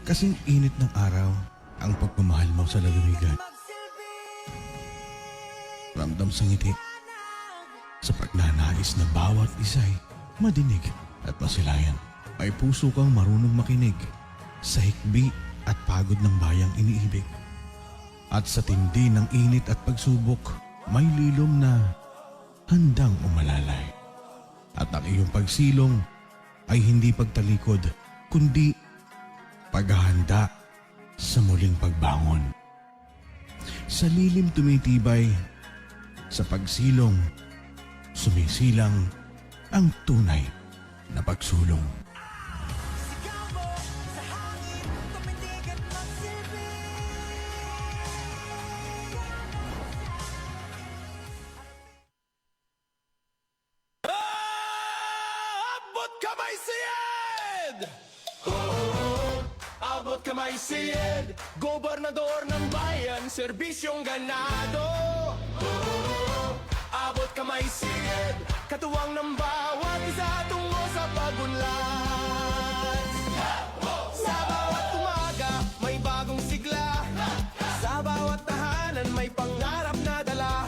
Kasing init ng araw ang pagmamahal mo sa lalawigan. Ramdam sa ngiti sa pagnanais na bawat isa'y madinig at masilayan. May puso kang marunong makinig sa hikbi at pagod ng bayang iniibig. At sa tindi ng init at pagsubok, may lilom na handang umalalay. At ang iyong pagsilong ay hindi pagtalikod, kundi paghahanda sa muling pagbangon. Sa lilim tumitibay, sa pagsilong, sumisilang ang tunay na pagsulong. Abot kamay siyad! Abot kamay siyad! Gobernador ng bayan, serbisyong ganado. Abot kamay siyad! Katuwang ng bawat isa tungo sa pagunlad. Sa bawat umaga, may bagong sigla. Sa bawat tahanan, may pangarap na dala.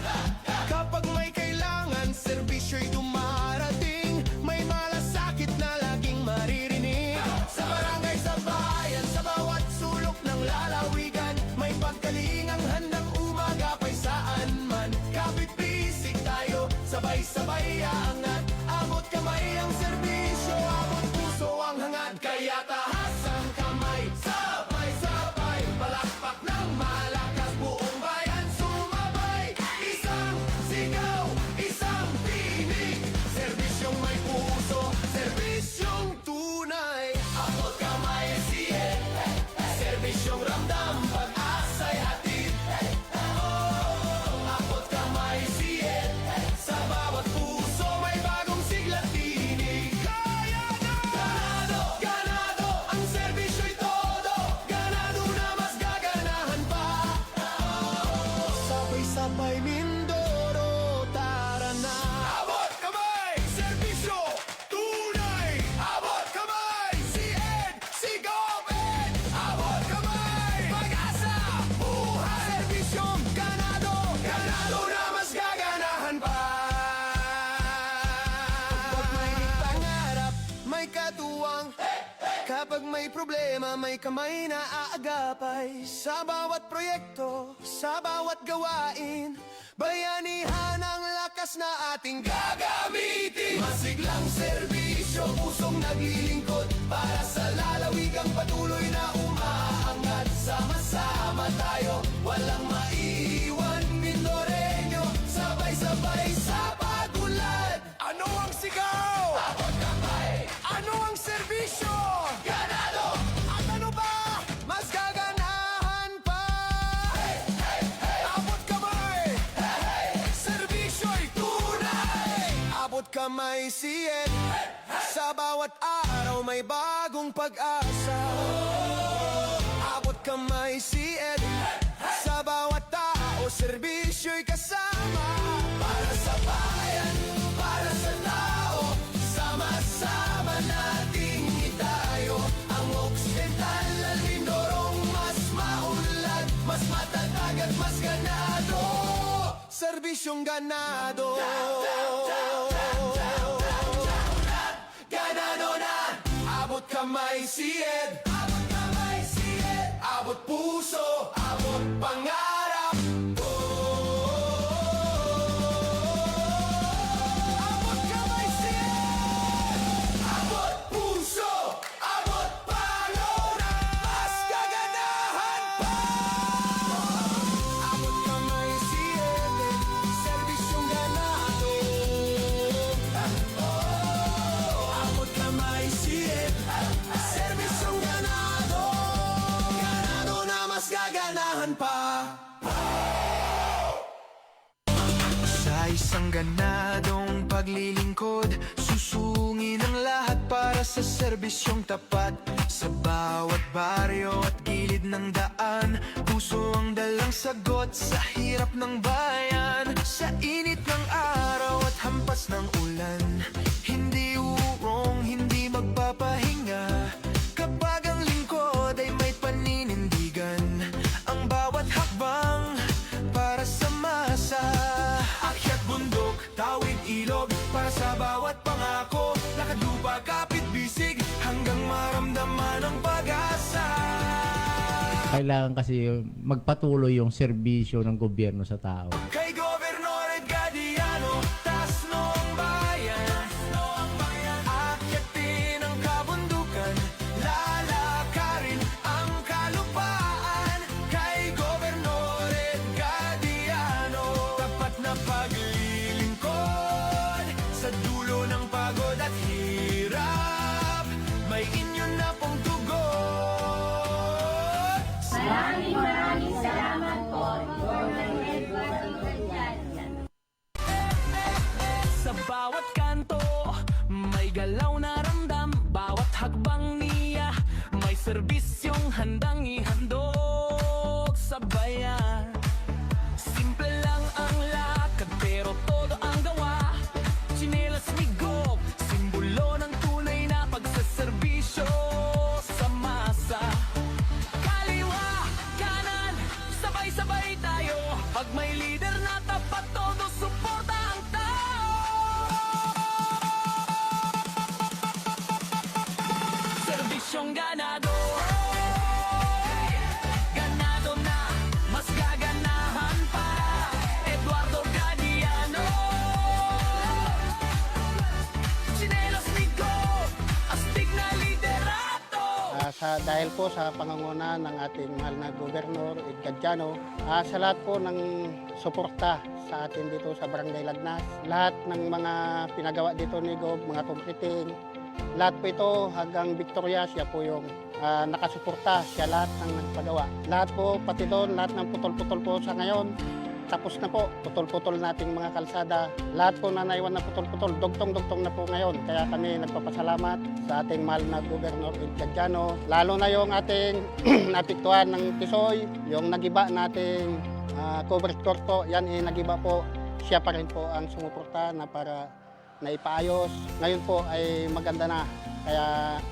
Kapag may kailangan, serbisyo'y dumarating. May malasakit na laging maririnig. Sa barangay, sa bayan, sa bawat sulok ng lalawigan, may pagkalingang handang umagapay saan man. Kapit-bisig tayo, sabay-sabay aangat. Abot kamay ang serbisyo, abot puso ang hangad. Kaya taas ang kamay, sabay-sabay, palakpak ng malakas, buong bayan sumabay. Isang sigaw, isang tinig, serbisyong may puso, serbisyong tunay. Abot kamay siyen, serbisyong ramdam, pag-asa'y hatid. Abot kamay siyen, sa bawat puso may bagong sigla tinig. Kaya na! Ganado, ganado, ang serbisyo'y todo. Ganado na mas gaganahan pa. Sabay-sabay Mindoro, tara na. Abot kamay, serbisyo, tunay. Abot kamay, si Ed, si Gobet. Abot kamay, pag-asa, buhay. Serbisyong ganado, ganado na mas gaganahan pa. Kapag may pangarap, may katuwang. Kapag may problema, may kamay na aagapay. Sa bawat proyekto, sa bawat gawain, bayanihan ang lakas na ating gagamitin. Masiglang serbisyo, pusong naglilingkod para sa lalawigang patuloy na umaangat. Sama-sama tayo, walang maiiwan Mindoreño, sabay-sabay sa pagulad. Ano ang sigaw? Abot kamay. Ano ang serbisyo? Ganado. At ano ba? Mas gaganahan pa. Abot kamay. Serbisyo'y tunay. Abot kamay siyen. Sa bawat araw may bagong pag-asa. Abot kamay siyen. Sa bawat tao, serbisyo'y kasama. Para sa bayan, para sa tao, sama-sama nating itayo ang Occidental at Mindorong mas maunlad, mas matatag at mas ganado. Serbisyong ganado. Ganado na. Abot kamay sied. Abot kamay sied. Abot puso. Abot pangarap. Abot kamay sied. Abot puso. Abot pangarap. Mas gaganahan pa. Abot kamay sied. Serbisyong ganado. Abot kamay sied. Serbisyong ganado. Ganado na mas gaganahan pa. Sa isang ganadong paglilingkod, susungin ang lahat para sa serbisyong tapat. Sa bawat baryo at gilid ng daan, puso ang dalang sagot sa hirap ng bayan. Sa init ng araw at hampas ng ulan, hindi urong, hindi magpapahinga. Kapag ang lingkod ay may ilog para sa bawat pangako. Lakad lupa, kapit bisig hanggang maramdaman ang pag-asa. Kailangan kasi magpatuloy yung serbisyo ng gobyerno sa tao. Kay Gobernador Edgardiano, taas no ang bayan. Akyatin ang kabundukan, lalakarin ang kalupaan. Kay Gobernador Edgardiano, tapat na paglilingkod sa dulo ng pagod at hirap. May inyo na pong tugon. Maraming salamat po, Gordon Edward Iglesias. Sa bawat kanto, may galaw na ramdam. Bawat hakbang niya, may serbisyong handang ihandog sa bayan. Simple lang ang lakad, pero todo ang gawa. Tsinelas migop, simbolo ng tunay na pagsaserbisyo sa masa. Kaliwa, kanan, sabay-sabay tayo. Pag may leader na tapat, todo suporta ang tao. Serbisyong ganado, ganado na, mas gaganahan pa. Eduardo Gadiano, Chinelos Nico, astig na liderato. Dahil po sa pangunguna ng ating mahal na Gobernador Edgardiano, sa lahat po ng suporta sa atin dito sa Barangay Lagnas, lahat ng mga pinagawa dito ni Gob, mga completing, lahat po ito hanggang Victoria, siya po yung nakasuporta, siya lahat ng nagpagawa. Lahat po, pati doon, lahat ng putol-putol po sa ngayon, tapos na po, putol-putol nating mga kalsada. Lahat po na naiwan na putol-putol, dugtong-dugtong na po ngayon. Kaya kami nagpapasalamat sa ating mahal na Gobernador Edgardiano. Lalo na yung ating napiktuhan ng Tisoy, yung nagiba nating covered court po, yan nagiba po. Siya pa rin po ang sumuporta na para naipaayos. Ngayon po ay maganda na. Kaya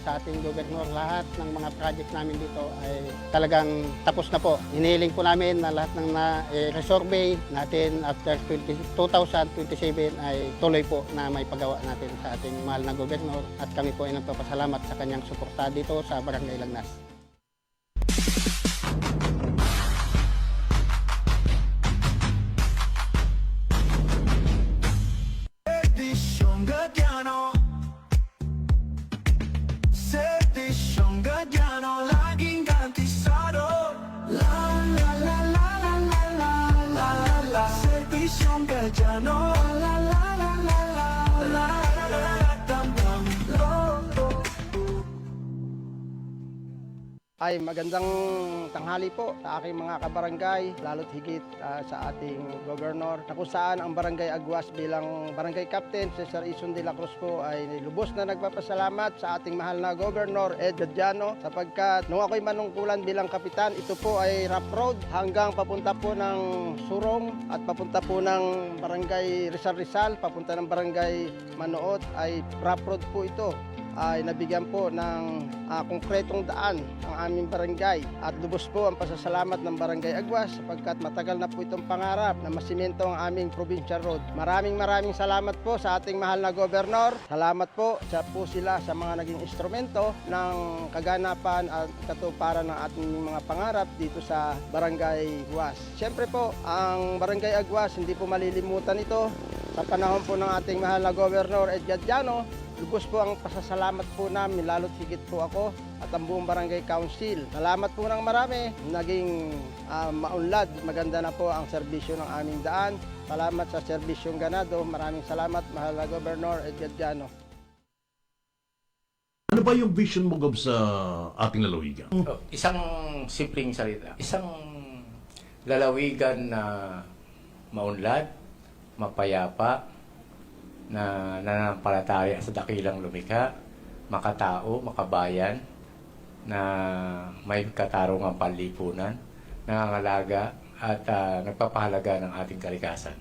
sa ating gobernador, lahat ng mga project namin dito ay talagang tapos na po. Hinihiling po namin na lahat ng resurvey natin after 2027 ay tuloy po na may pagawa natin sa ating mahal na gobernador at kami po ay nagpapasalamat sa kanyang suporta dito sa Barangay Lagnas. Serbisyong Gadiano, Serbisyong Gadiano, laging garantisado. La la la la la la la la la la. Serbisyong Gadiano, la la la la la la la la la. Damdam loto. Ay, magandang tanghali po sa aking mga kabarangay, lalo't higit sa ating gobernador, na kung saan ang Barangay Agwas bilang barangay captain, Cesar Ison de la Cruz po ay lubos na nagpapasalamat sa ating mahal na gobernador Edgardiano sapagkat nung ako'y manungkulan bilang kapitan, ito po ay rough road hanggang papunta po ng Surong at papunta po ng Barangay Rizal, papunta ng Barangay Manood ay rough road po ito. Ay nabigyan po ng konkretong daan ang aming barangay at lubos po ang pasasalamat ng Barangay Agwas sapagkat matagal na po itong pangarap na masimento ang aming provincial road. Maraming salamat po sa ating mahal na gobernador. Salamat po sila sa mga naging instrumento ng kaganapan at katuparan ng ating mga pangarap dito sa Barangay Agwas. Siyempre po, ang Barangay Agwas hindi po malilimutan ito sa panahon po ng ating mahal na gobernador Edgardiano. Lubos po ang pasasalamat po namin, lalo't higit po ako at ang buong Barangay Council. Salamat po ng marami, naging maunlad, maganda na po ang serbisyo ng aming daan. Salamat sa serbisyong ganado, maraming salamat mahal na Gobernador Edgardiano. Ano ba yung vision mo, Gob, sa ating lalawigan? Isang simpleng salita. Isang lalawigan na maunlad, mapayapa, na nananampalataya sa dakilang lumikha, makatao, makabayan, na may katarungang panlipunan, nangangalaga at nagpapahalaga ng ating kalikasan.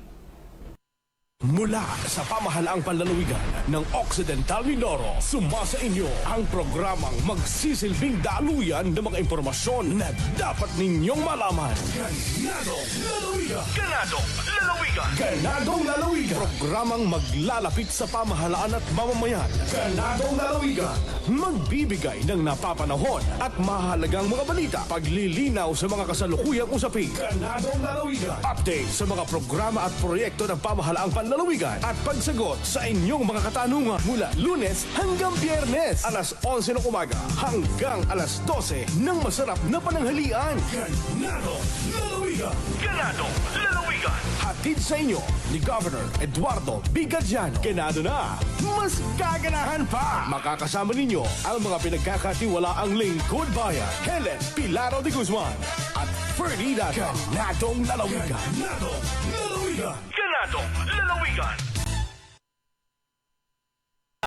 Mula sa pamahalaang panlalawigan ng Occidental Mindoro, sumasa inyo ang programang magsisilbing daluyan ng mga impormasyon na dapat ninyong malaman. Ganadong Lalawigan! Ganadong Lalawigan! Ganadong Lalawigan! Programang maglalapit sa pamahalaan at mamamayan. Ganadong Lalawigan! Magbibigay ng napapanahon at mahalagang mga balita. Paglilinaw sa mga kasalukuyang usapin. Ganadong Lalawigan! Update sa mga programa at proyekto ng pamahalaang panlalawigan at pagsagot sa inyong mga katanungan mula Lunes hanggang Biyernes alas 11 ng umaga hanggang alas 12 ng masarap na pananghalian. Ganadong Lalawigan! Ganadong Lalawigan! Hatid sa inyo ni Governor Eduardo Bigadjan. Ganado na! Mas gaganahan pa! Makakasama ninyo ang mga pinagkakatiwalaang lingkod bayan, Helen Pilaro de Guzman at Fernie Dato. Ganadong Lalawigan! Ganadong Lalawigan! Ganadong Lalawigan!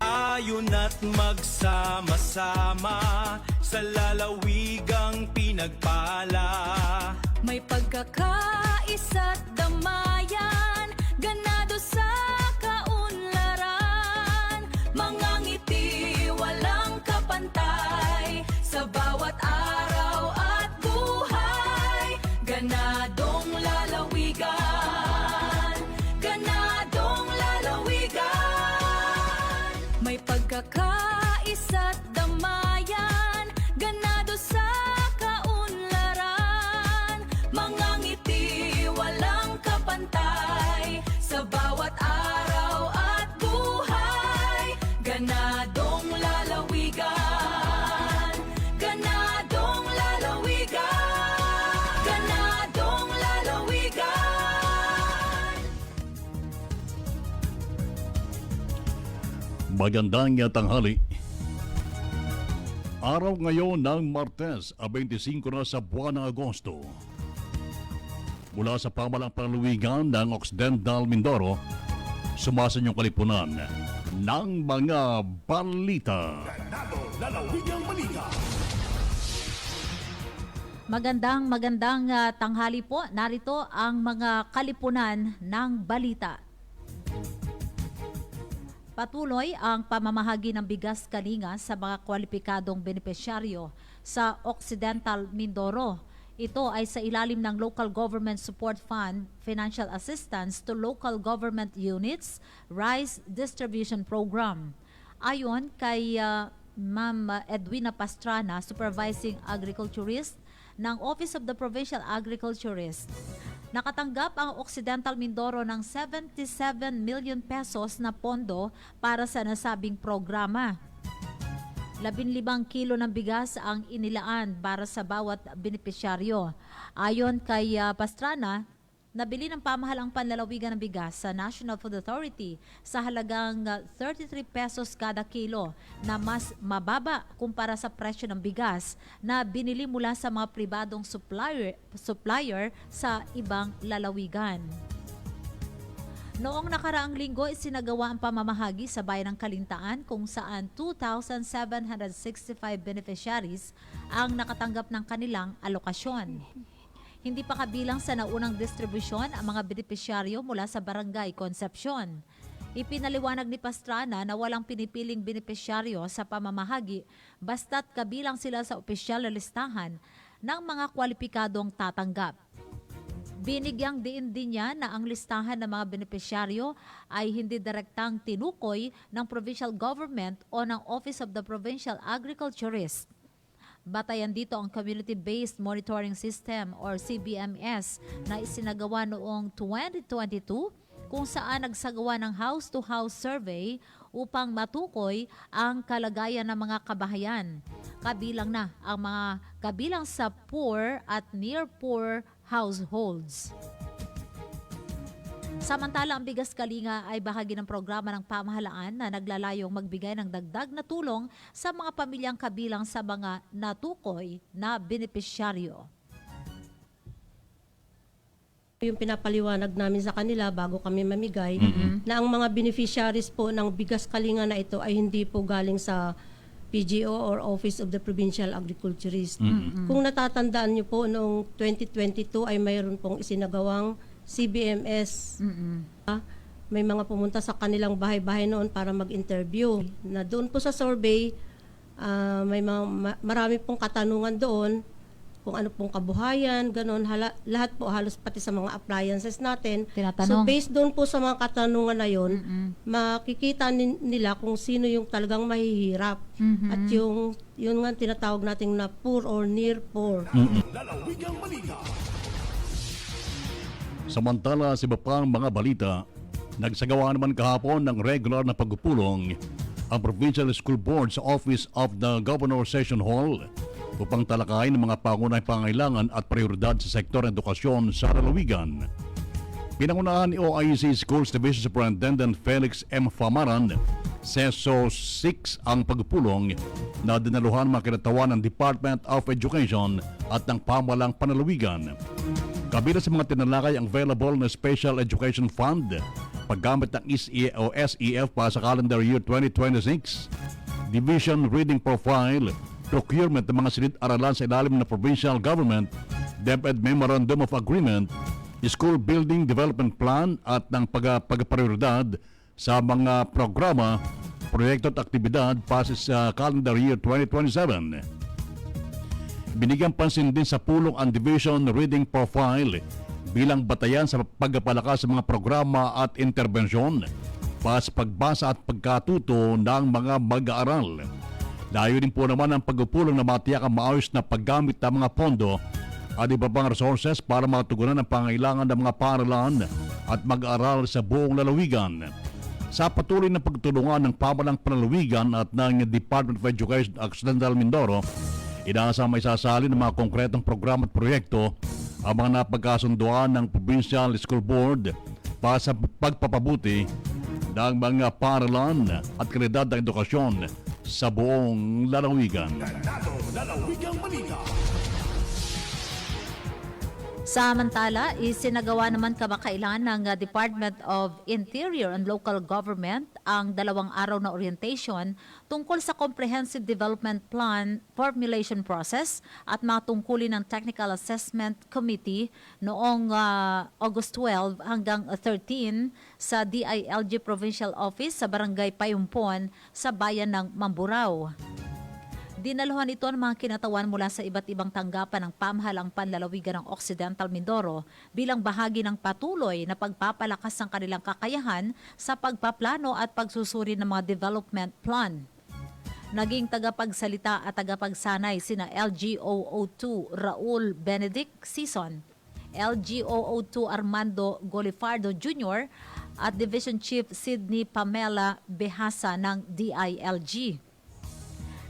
Ayon at magsama-sama sa lalawigang pinagpala. May pagkakaisa't damayan, ganado sa kaunlaran. Mga ngiti walang kapantay, sa bawat araw at buhay. Ganadong lalawigan, ganadong lalawigan. May pagkakaisa't damayan, ganado sa kaunlaran. Mga ngiti walang kapantay, sa bawat araw at buhay. Ganadong lalawigan, ganadong lalawigan, ganadong lalawigan. Magandang tanghali. Araw ngayon ng Martes, 25 na sa buwan ng Agosto. Mula sa pamahalang panlalawigan ng Occidental Mindoro, sumasa niyong kalipunan ng mga balita. Ganadong Lalawigang Balita! Magandang tanghali po. Narito ang mga kalipunan ng balita. Patuloy ang pamamahagi ng bigas kalinga sa mga kwalipikadong benepisyaryo sa Occidental Mindoro. Ito ay sa ilalim ng Local Government Support Fund Financial Assistance to Local Government Units Rice Distribution Program. Ayon kay Ma'am Edwina Pastrana, Supervising Agriculturist ng Office of the Provincial Agriculturist, nakatanggap ang Occidental Mindoro ng 77 million pesos na pondo para sa nasabing programa. 15 kilo ng bigas ang inilaan para sa bawat benepisyaryo. Ayon kay Pastrana, nabili ng pamahalang panlalawigan ng bigas sa National Food Authority sa halagang 33 pesos kada kilo na mas mababa kumpara sa presyo ng bigas na binili mula sa mga pribadong supplier sa ibang lalawigan. Noong nakaraang linggo, isinagawa ang pamamahagi sa bayan ng Kalintaan kung saan 2,765 beneficiaries ang nakatanggap ng kanilang alokasyon. Hindi pa kabilang sa naunang distribusyon ang mga benepisyaryo mula sa Barangay Concepcion. Ipinaliwanag ni Pastrana na walang pinipiling benepisyaryo sa pamamahagi basta't kabilang sila sa opisyal na listahan ng mga kwalipikadong tatanggap. Binigyang diin din niya na ang listahan ng mga benepisyaryo ay hindi direktang tinukoy ng provincial government o ng Office of the Provincial Agriculturist. Batayan dito ang Community-Based Monitoring System or CBMS na isinagawa noong 2022 kung saan nagsagawa ng house-to-house survey upang matukoy ang kalagayan ng mga kabahayan. Kabilang na ang mga kabilang sa poor at near poor households. Samantala, ang bigas kalinga ay bahagi ng programa ng pamahalaan na naglalayong magbigay ng dagdag na tulong sa mga pamilyang kabilang sa mga natukoy na benepisyaryo. Yung pinapaliwanag namin sa kanila bago kami mamigay na ang mga beneficiaries po ng bigas kalinga na ito ay hindi po galing sa PGO or Office of the Provincial Agriculturist. Kung natatandaan niyo po, noong 2022 ay mayroon pong isinagawang CBMS. may mga pumunta sa kanilang bahay-bahay noon para mag-interview. Na doon po sa survey, may marami pong katanungan doon kung ano pong kabuhayan, ganon, lahat po halos pati sa mga appliances natin. Tinatanong. So based doon po sa mga katanungan na yun, makikita nila kung sino yung talagang mahihirap. At yung nga tinatawag natin na poor or near poor. Samantala sa iba pang mga balita, nagsagawa naman kahapon ng regular na pagpupulong ang Provincial School Board sa Office of the Governor Session Hall upang talakayin ang mga pangunahing pangailangan at prioridad sa sektor ng edukasyon sa lalawigan. Pinangunahan ni OIC Schools Division Superintendent Felix M. Famaran, Seso 6 ang pagpulong na dinaluhan mga kinatawan ng Department of Education at ng pamahalang panlalawigan. Kabila sa mga tinalakay ang available na Special Education Fund, paggamit ng SEF para sa calendar year 2026, Division Reading Profile, procurement ng mga silid-aralan sa ilalim ng provincial government, DepEd Memorandum of Agreement, School Building Development Plan at ng pagpaprioridad sa mga programa, proyekto at aktibidad para sa calendar year 2027. Binigyan pansin din sa pulong ang Division Reading Profile bilang batayan sa pagpapalakas sa mga programa at interbensyon para sa pagbasa at pagkatuto ng mga mag-aaral. Layo din po naman ang pagpupulong na matiyak ang maayos na paggamit ng mga pondo at iba pang resources para matugunan ang pangailangan ng mga paaralan at mag-aaral sa buong lalawigan. Sa patuloy na pagtulungan ng pamahalang panlalawigan at ng Department of Education Occidental Mindoro, inaasang may sasali ng mga konkretong programa at proyekto ang mga napagkasunduan ng Provincial School Board para sa pagpapabuti ng mga paaralan at kalidad ng edukasyon sa buong lalawigan. Samantala, isinagawa naman kamakailan ng Department of Interior and Local Government ang 2 araw na orientation tungkol sa Comprehensive Development Plan formulation process at mga tungkulin ng Technical Assessment Committee noong August 12 hanggang 13 sa DILG Provincial Office sa Barangay Payumpon sa bayan ng Mamburao. Dinaluhan ito ng mga kinatawan mula sa iba't ibang tanggapan ng pamahalang panlalawigan ng Occidental Mindoro bilang bahagi ng patuloy na pagpapalakas ng kanilang kakayahan sa pagpaplano at pagsusuri ng mga development plan. Naging tagapagsalita at tagapagsanay sina LGOO2 Raul Benedict Sison, LGOO2 Armando Golifardo Jr. at Division Chief Sydney Pamela Behasa ng DILG.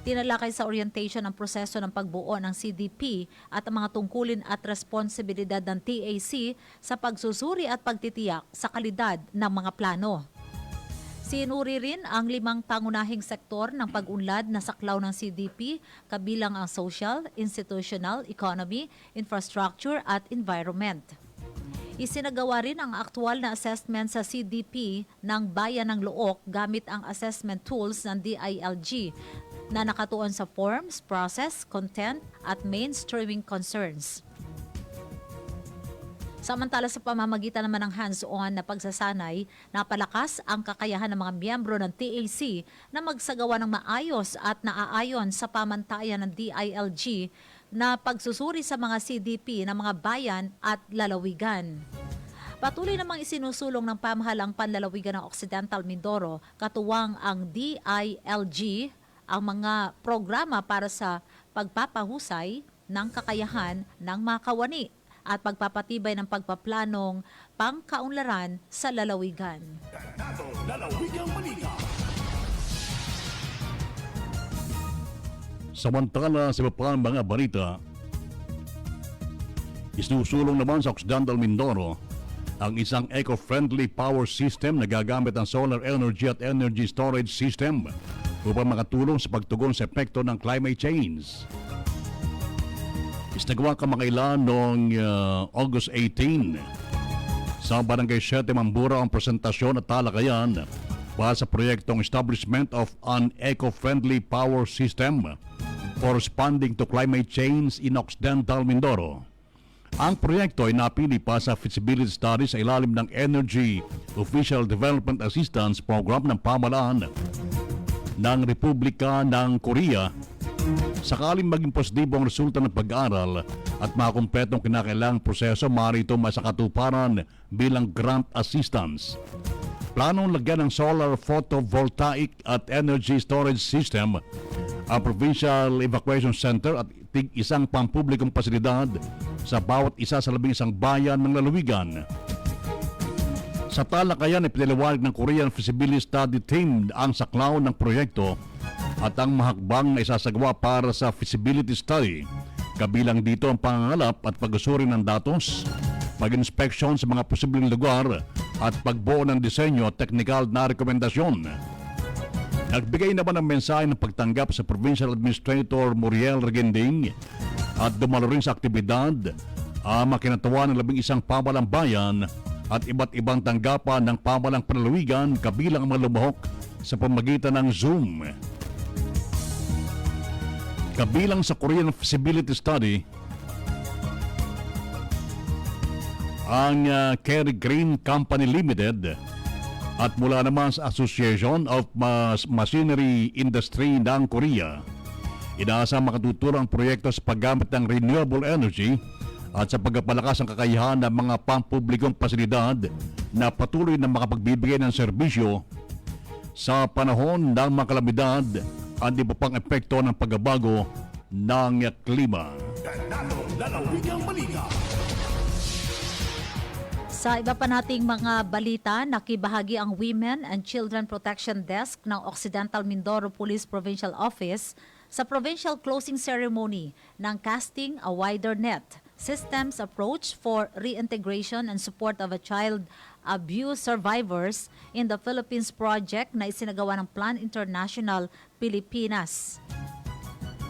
Tinalakay sa orientation ang proseso ng pagbuo ng CDP at ang mga tungkulin at responsibilidad ng TAC sa pagsusuri at pagtitiyak sa kalidad ng mga plano. Sinuri rin ang 5 pangunahing sektor ng pag-unlad na saklaw ng CDP kabilang ang social, institutional, economy, infrastructure at environment. Isinagawa rin ang aktual na assessment sa CDP ng Bayan ng Look gamit ang assessment tools ng DILG na nakatuon sa forms, process, content at mainstreaming concerns. Samantala sa pamamagitan naman ng hands-on na pagsasanay, napalakas ang kakayahan ng mga miyembro ng TAC na magsagawa ng maayos at naaayon sa pamantayan ng DILG na pagsusuri sa mga CDP ng mga bayan at lalawigan. Patuloy namang isinusulong ng pamahalang panlalawigan ng Occidental Mindoro, katuwang ang DILG, ang mga programa para sa pagpapahusay ng kakayahan ng mga kawani at pagpapatibay ng pagpaplanong pangkaunlaran sa lalawigan. Samantala sa iba pang mga balita, isinusulong naman sa Occidental Mindoro ang isang eco-friendly power system na gagamit ng solar energy at energy storage system upang makatulong sa pagtugon sa epekto ng climate change. Isinagawa kamakailan noong August 18 sa Barangay 7 Mamburao ang presentasyon at talakayan para sa proyektong Establishment of an Eco-Friendly Power System for Responding to Climate Change in Occidental Mindoro. Ang proyekto ay napili pa sa feasibility study sa ilalim ng Energy Official Development Assistance Program ng pamahalaan ng Republika ng Korea. Sakaling maging positibo ang resulta ng pag-aaral at makumpletong kinakailangang proseso, maaari ito masakatuparan bilang grant assistance. Planong lagyan ng solar photovoltaic at energy storage system ang Provincial Evacuation Center at isang pampublikong pasilidad sa bawat isa sa 11 bayan ng lalawigan. Sa talakayan, ipinaliwanag ng Korean Feasibility Study Team ang saklaw ng proyekto at ang mahakbang na isasagawa para sa feasibility study. Kabilang dito ang pangangalap at pag-usuri ng datos, pag-inspeksyon sa mga posibleng lugar at pagbuo ng disenyo at teknikal na rekomendasyon. Nagbigay naman ng mensahe ng pagtanggap sa Provincial Administrator Muriel Regending at dumalo rin sa aktibidad ang makinatawa ng 11 pamalang bayan at iba't ibang tanggapan ng pamalang panlalawigan kabilang ang mga lumahok sa pamagitan ng Zoom. Kabilang sa Korean Feasibility Study ang Kerry Green Company Limited at mula naman sa Association of Machinery Industry ng Korea. Inaasang makatutulong ang proyekto sa paggamit ng renewable energy at sa pagpapalakas ng kakayahan ng mga pampublikong pasilidad na patuloy na makapagbibigay ng serbisyo sa panahon ng mga kalamidad at iba pang epekto ng pagbabago ng klima. Sa iba pa nating mga balita, nakibahagi ang Women and Children Protection Desk ng Occidental Mindoro Police Provincial Office sa provincial closing ceremony ng Casting a Wider Net Systems Approach for Reintegration and Support of a Child Abuse Survivors in the Philippines project na isinagawa ng Plan International Pilipinas.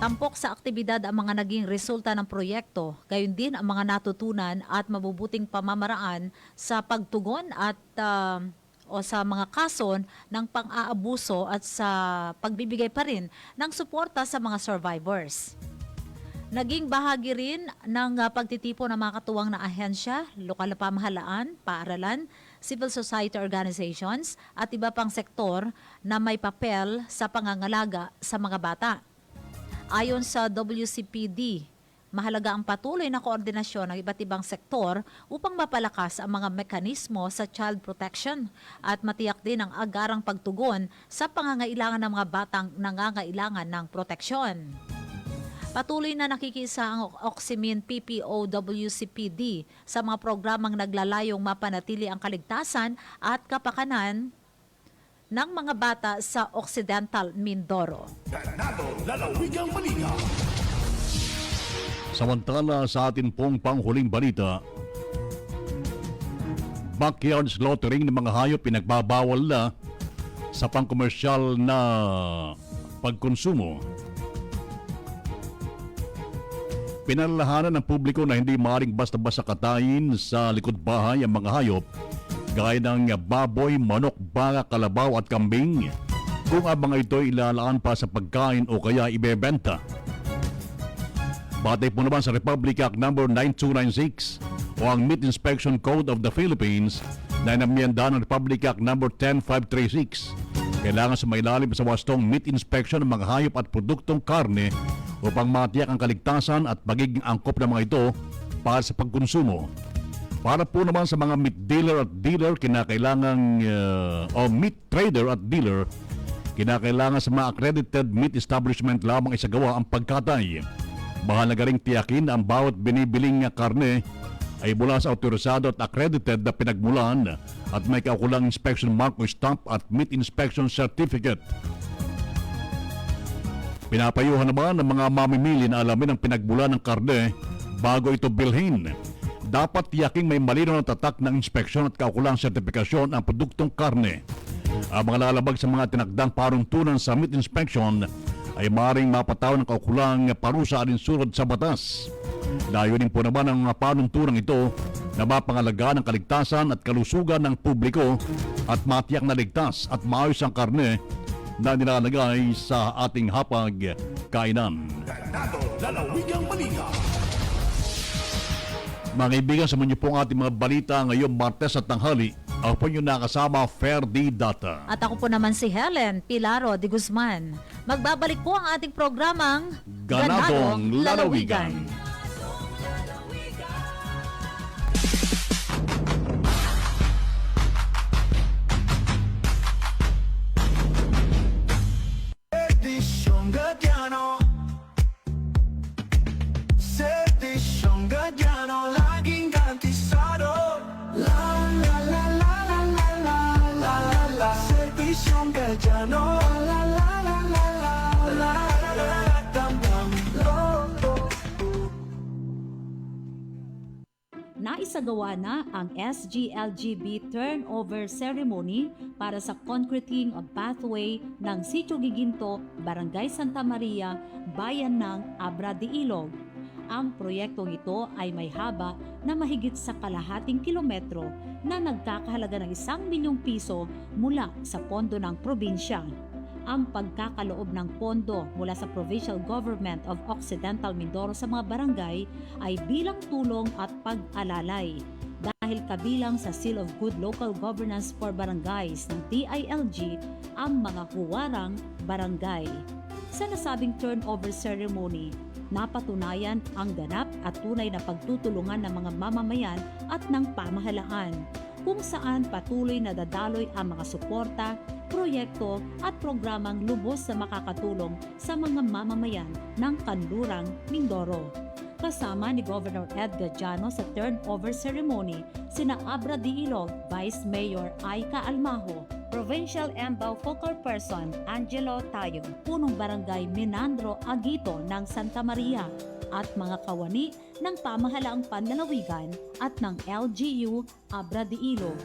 Tampok sa aktibidad ang mga naging resulta ng proyekto, gayon din ang mga natutunan at mabubuting pamamaraan sa pagtugon at o sa mga kaso ng pang-aabuso at sa pagbibigay pa rin ng suporta sa mga survivors. Naging bahagi rin ng pagtitipon ng mga katuwang na ahensya, lokal na pamahalaan, paaralan, civil society organizations at iba pang sektor na may papel sa pangangalaga sa mga bata. Ayon sa WCPD, mahalaga ang patuloy na koordinasyon ng iba't ibang sektor upang mapalakas ang mga mekanismo sa child protection at matiyak din ang agarang pagtugon sa pangangailangan ng mga batang nangangailangan ng proteksyon. Patuloy na nakikisa ang Oximin PPO WCPD sa mga programang naglalayong mapanatili ang kaligtasan at kapakanan ng mga bata sa Occidental Mindoro. Samantala sa atin pong panghuling balita, backyard slaughtering ng mga hayop pinagbabawal na sa pangkomersyal na pagkonsumo. Pinalalahanan ng publiko na hindi maaaring basta-basta katayin sa likod bahay ang mga hayop gaya ng baboy, manok, baka, kalabaw at kambing kung ang mga ito ilalaan pa sa pagkain o kaya ibebenta. Batay po naman sa Republic Act No. 9296 o ang Meat Inspection Code of the Philippines na inamyenda ng Republic Act No. 10536, kailangan sa mailalim sa wastong meat inspection ng mga hayop at produktong karne upang matiyak ang kaligtasan at pagiging angkop ng mga ito para sa pagkonsumo. Para po naman sa mga meat dealer at dealer, kinakailangan meat trader at dealer, kinakailangan sa mga accredited meat establishment lamang isagawa ang pagkatay. Mahalaga ring tiyakin ang bawat binibiling karne ay mula sa autorisado at accredited na pinagmulan at may kaukulang inspection mark o stamp at meat inspection certificate. Pinapayuhan naman ng mga mamimili na alamin ang pinagmulan ng karne bago ito bilhin. Dapat tiyaking may malinaw na tatak ng inspeksyon at kaukulang sertifikasyon ang produktong karne. Ang mga lalabag sa mga tinakdang paruntunan sa meat inspection ay maaaring mapataw ng kaukulang parusa alinsunod sa batas. Layunin po naman ang mga panuntunan ito na mapangalagaan ang kaligtasan at kalusugan ng publiko at matiyak na ligtas at maayos ang karne na nilalagay sa ating hapag kainan. Mga kaibigan, sa munyo po ang ating mga balita ngayong Martes at tanghali. Ako po yung nakasama, Ferdy Data. At ako po naman si Helen Pilaro de Guzman. Magbabalik po ang ating programang Ganadong Lalawigan. Servisyong Gadyano, Servisyong Gadyano, laging garantisado. La la la la la la la la la la. Servisyong Gadyano, la la la la la la la la la. Dam-dam, lo. Naisagawa na ang SGLGB turnover ceremony para sa concreting of pathway ng Sitio Giginto, Barangay Santa Maria, Bayan ng Abra de Ilog. Ang proyektong ito ay may haba na mahigit sa kalahating kilometro na nagkakahalaga ng 1 milyong piso mula sa pondo ng probinsya. Ang pagkakaloob ng pondo mula sa Provincial Government of Occidental Mindoro sa mga barangay ay bilang tulong at pag-alalay dahil kabilang sa Seal of Good Local Governance for Barangays ng DILG ang mga huwarang barangay. Sa nasabing turnover ceremony, napatunayan ang ganap at tunay na pagtutulungan ng mga mamamayan at ng pamahalaan, kung saan patuloy na dadaloy ang mga suporta, proyekto at programang lubos na makakatulong sa mga mamamayan ng Kanlurang Mindoro. Kasama ni Governor Ed Gadiano sa turnover ceremony, sina Abra de Ilog Vice Mayor Aika Almajo, Provincial Embao Focal Person Angelo Tayo, Punong Barangay Menandro Agito ng Santa Maria, at mga kawani ng pamahalaang panlalawigan at ng LGU Abra de Ilog.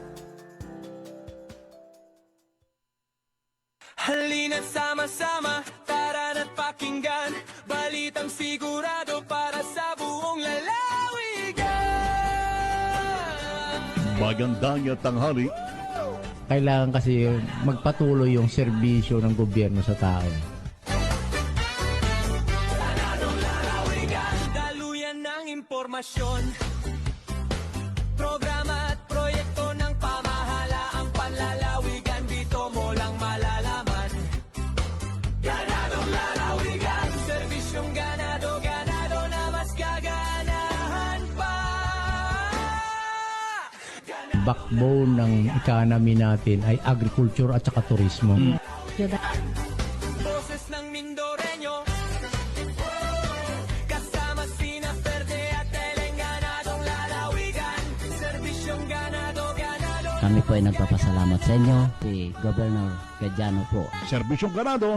Halina't sama-sama, tara na't pakinggan, balitang sigurado para sa buong lalawigan. Magandang tanghali. Kailangan kasi magpatuloy yung serbisyo ng gobyerno sa tao. Daluyan ng impormasyon, programa at proyekto ng pamahalaang panlalawigan, dito mo lang malalaman. Ganadong lalawigan, serbisyong ganado, ganado na mas gaganahan pa. Backbone ng economy natin ay agriculture at saka turismo. Boses ng Mindoreño, kasama sina Verde at Eleng, ganadong lalawigan, serbisyong ganado, ganado. Kami po ay nagpapasalamat sa inyo, si Governor Gadiano po. Serbisyong ganado,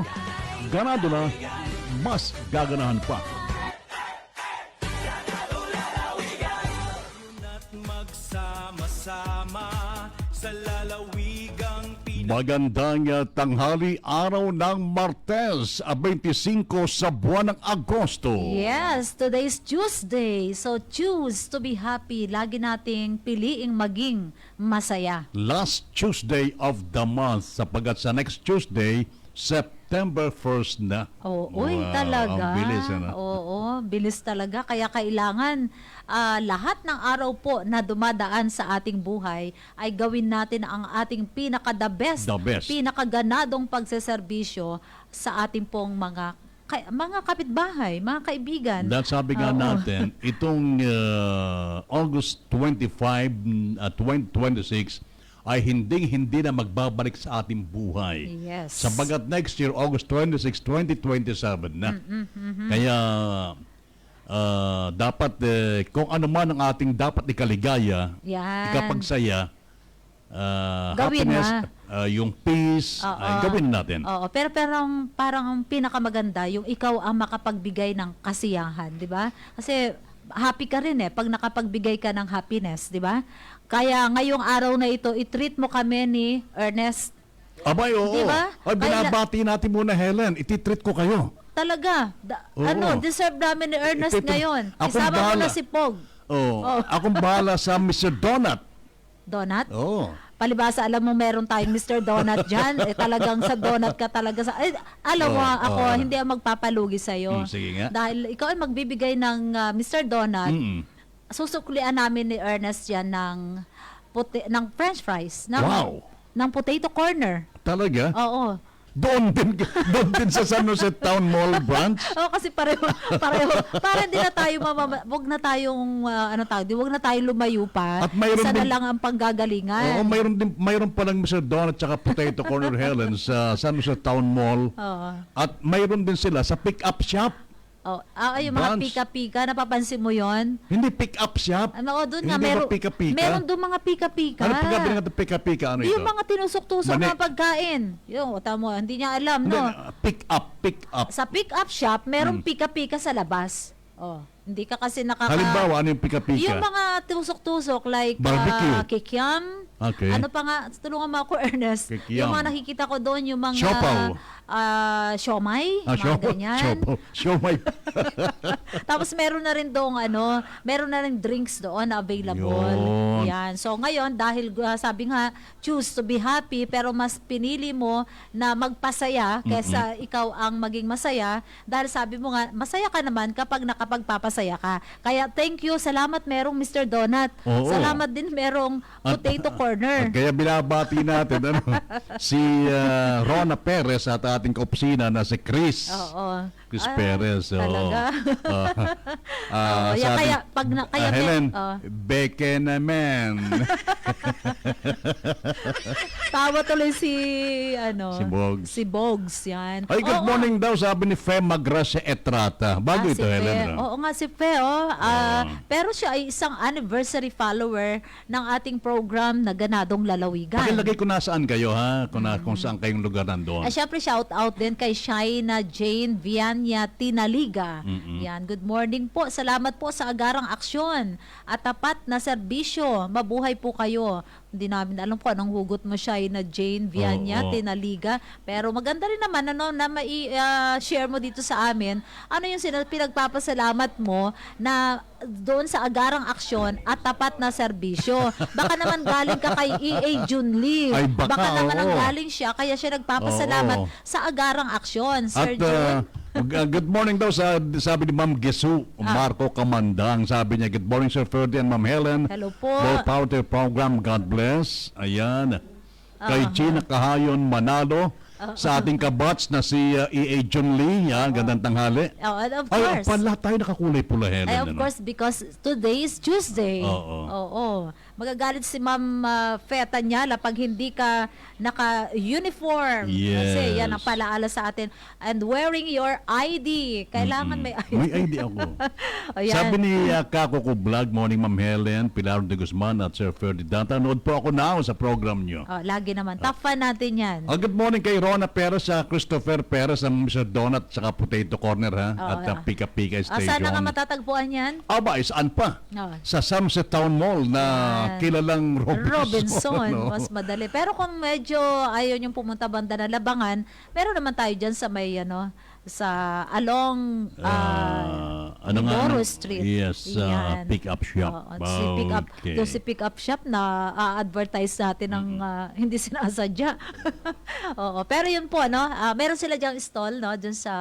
ganado na, mas gaganahan pa. At magsama-sama sa lalawigang Magandang tanghali, araw ng Martes, 25 sa buwan ng Agosto. Yes, today's Tuesday. So choose to be happy. Lagi nating piliing maging masaya. Last Tuesday of the month, sapagat sa next Tuesday, September 1st na. Uy, Wow, talaga. ang bilis, ano? Oo, bilis talaga. Kaya kailangan lahat ng araw po na dumadaan sa ating buhay ay gawin natin ang ating pinaka-the best, pinakaganadong pagseserbisyo sa ating pong mga kapitbahay, mga kaibigan. Dahil sabi nga natin, itong August 25, 2026, ay hindi na magbabalik sa ating buhay. Yes. Sabagat next year, August 26, 2027 na. Kaya dapat kung ano man ang ating dapat ikaligaya, Yan. ikapagsaya, Gawin happiness, na. yung peace, ay gawin natin. Oo, pero parang ang pinakamaganda yung ikaw ang makapagbigay ng kasiyahan, 'di ba? Kasi happy ka rin pag nakapagbigay ka ng happiness, 'di ba? Kaya ngayong araw na ito, i-treat mo kami ni Ernest. Abay, oo. Diba? Ay, binabati natin muna, Helen. Ititreat ko kayo. Talaga. Deserve namin ni Ernest ngayon. Akong Isama mo bahala. na si Pog. Akong bahala sa Mr. Donut. Donut? Oo. Palibasa, alam mo meron tayong Mr. Donut dyan. Talagang sa donut ka talaga. Alam mo, ako hindi ang magpapalugi sa'yo. Sige nga. Dahil ikaw ay magbibigay ng Mr. Donut. susuklian namin ni Ernest yan ng french fries. Wow. Ng potato corner. Talaga? Oo. Doon din sa San Jose Town Mall branch? Oo, kasi pareho. Para hindi na tayo wag na tayong wag na tayong lumayo pa. At mayroon Isa na din- lang ang panggagalingan. Oo, mayroon pa lang Mr. Donut tsaka Potato Corner Helen sa San Jose Town Mall. Oo. At mayroon din sila sa pick-up shop. Oh, yung mga Branch. pika-pika, napapansin mo 'yon? Hindi pick-up shop. Doon nga Hindi ba pika-pika? meron doon mga pika-pika. Ano pagkabi nga ito pick-up? Ano ito? Yung mga tinusok-tusok Mani- na pagkain. Yung, tamo, hindi niya alam, Hindi, no? pick up. Sa pick-up shop, merong pika-pika sa labas. Oh, hindi ka kasi Halimbawa, ano yung pika-pika? Yung mga tusok-tusok like Barbecue. kikiam. Okay. Ano pa nga, tulungan mo ako, Ernest. Kikiam. Yung mga nakikita ko doon, yung mga Siopaw. siomay, mga ganyan. Siomay. Tapos meron na rin doon meron na rin drinks doon na available. Yun. Yan. So ngayon dahil sabi nga choose to be happy pero mas pinili mo na magpasaya kaysa ikaw ang maging masaya dahil sabi mo nga masaya ka naman kapag nakapagpapasaya ka. Kaya thank you, salamat merong Mr. Donut. Oo. Salamat din merong Potato Corner. Kaya binabati natin si Rona Perez at ating kaopisina na si Chris. Oo. Chris Perez. Oo. Talaga? Sa Yeah, kaya ating- pag kaya Helen, oh. beke naman. Tawa tuloy si Si Bogs. Si Bogs, yan. Ay, good Oo, morning daw, sabi ni Fema Gracia Etrata. Bago Ah, ito, si Fe. Helen. Oo nga si Fe, pero siya ay isang anniversary follower ng ating program na Ganadong Lalawigan. Pakilagay ko nasaan kayo, ha? Kung saan kayong lugar nandoon. Syempre shout out din kay Shaina Jane Vianya Tinaliga. Yan, good morning po. Salamat po sa agarang aksyon at tapat na serbisyo. Mabuhay po kayo. Hindi namin alam kung anong hugot mo, Shaina Jane Vianya Oo. Tinaliga. Pero maganda rin naman na share mo dito sa amin. Ano yung pinagpapasalamat mo na doon sa agarang aksyon at tapat na serbisyo. Baka naman galing ka kay EA Junli. Ay, baka, naman ang oo. galing siya kaya siya nagpapasalamat Oo. sa agarang aksyon. Sir At June? good morning daw sabi ni Ma'am Gesu Marco Kamandang. Sabi niya, good morning Sir Ferdy and Ma'am Helen. Hello po. More power to your program. God bless. Ayan. Kay Gina Kahayon Manalo. Sa ating kabats na si EA John Lee. Yan, gandang tanghali. Oh, and of Ay, course. pala tayo nakakulay pula, Helen. Ay, of course, because today is Tuesday. Oo. Oo. Magagalit si Ma'am Feta Nyala pag hindi ka naka-uniform. Kasi yan ang Yes. palaala sa atin. And wearing your ID. Kailangan may ID. May ID ako. Ayan. Sabi ni Kako ko Vlog, morning Ma'am Helen, Pilar de Guzman at Sir Ferdinand. Tanood po ako now sa program nyo. Oh, lagi naman. Top fan natin yan. Good morning kay Rona Perez, Christopher Perez, ang Mr. Donut, saka Potato Corner, ha? Oo, At Pika Pika Station. Sana nga matatagpuan yan. Aba, saan pa? Oh. Sa Sunset Town Mall na kilalang Robinson. no? Mas madali. Pero kung medyo ayaw niyong pumunta banda na Labangan, meron naman tayo dyan sa may sa along Mindoro Street. Yes, Yan. pick-up shop. Oo, si pick-up shop na advertise natin ng hindi sinasadya. Oo, pero yun po meron sila diyang stall dyan sa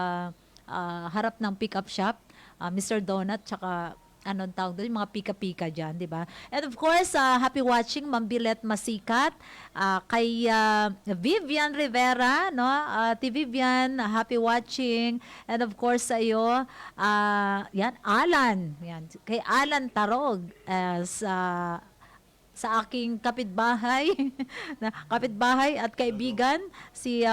harap ng pick-up shop, Mr. Donut tsaka anong tawag doon, yung mga pika-pika dyan, di ba? And of course, happy watching, Ma'am Bilet Masikat, kay Vivian Rivera, Vivian, happy watching. And of course, sa iyo, yan, Alan, yan, kay Alan Tarog, sa aking kapitbahay at kaibigan si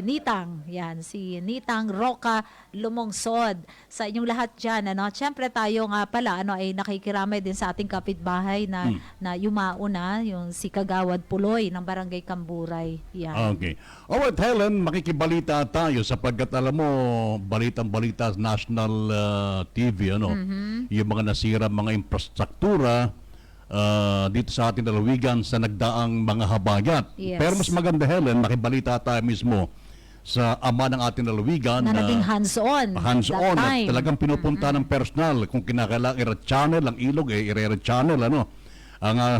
Nitang, yan, si Nitang Roca Lumungsod. Sa inyong lahat diyan, Siyempre tayo nga pala ay nakikiramay din sa ating kapitbahay na yumao na yung si Kagawad Puloy ng Barangay Kamburay. Yan. Okay. Alright, Helen, makikibalita tayo sapagkat alam mo, balitang-balita national TV, yung mga nasira mga infrastruktura dito sa ating lalawigan sa nagdaang mga habagat. Yes. Pero mas maganda, Helen, makibalita tayo mismo sa ama ng ating lalawigan Na naging hands-on. hands-on that at time. talagang pinupunta ng personal kung kinakailangan i-channel ang ilog, i-channel ang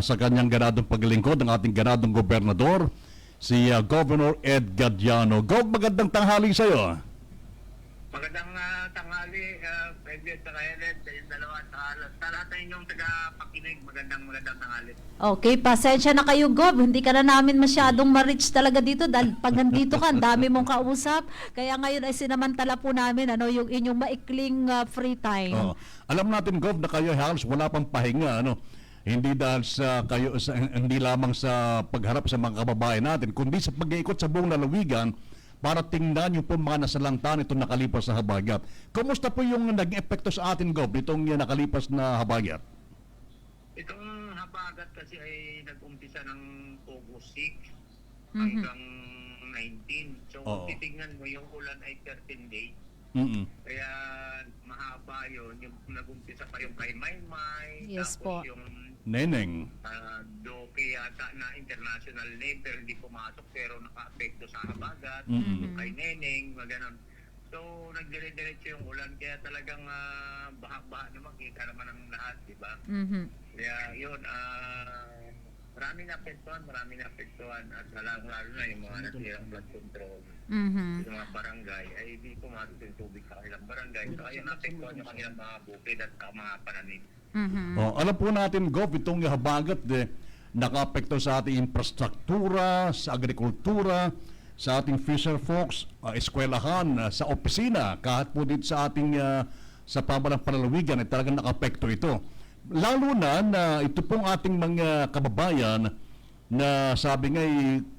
sa kanyang ganadong paglingkod ng ating ganadong gobernador, si Governor Ed Gadiano. Gov, magandang tanghali sa'yo. Magandang tanghali, Pedro at saka Helen, sa yung dalawa at sa lahat ng inyong tagapakinig, magandang tanghali. Okay, pasensya na kayo, Gob. Hindi ka na namin masyadong ma-reach talaga dito dahil pag nandito ka, ang dami mong kausap. Kaya ngayon ay sinamantala po namin yung inyong maikling free time. Oo. Alam natin, Gov, na kayo halos wala pang pahinga, ano? Hindi dahil hindi lamang sa pagharap sa mga kababayan natin, kundi sa pag-iikot sa buong lalawigan para tingnan yung po mga nasalangtan itong nakalipas na habagat. Kumusta po yung naging epekto sa atin, Gov, itong nakalipas na habagat? Itong habagat kasi ay nag-umpisa ng August 6 hanggang 19. So, titignan mo, yung ulan ay 13 days. Kaya mahaba yun. Yung nag-umpisa pa yung kay Maymay, Yes tapos po. yung Neneng. Doke yata na international name pero hindi pumasok pero naka-apekto sa habagat. Kay Neneng, maganon. So, nagdire-diretso yung ulan kaya talagang baha-baha naman, kita naman ang lahat, di ba? Kaya yun, marami na apektuhan at lalo na yung mga nasirang flood control. Yung mga barangay ay hindi pumasok yung tubig sa kanilang barangay. So, ayun, apektuhan yung kanilang mga bukid at mga pananim. Alam po natin, Gov, itong habagat naka-apekto sa ating infrastruktura, sa agrikultura, sa ating fisher folks, eskwelahan, sa opisina, kahit po dito sa ating sa pamalang panlalawigan ay talagang naka-apekto ito. Lalo na ito pong ating mga kababayan na sabi nga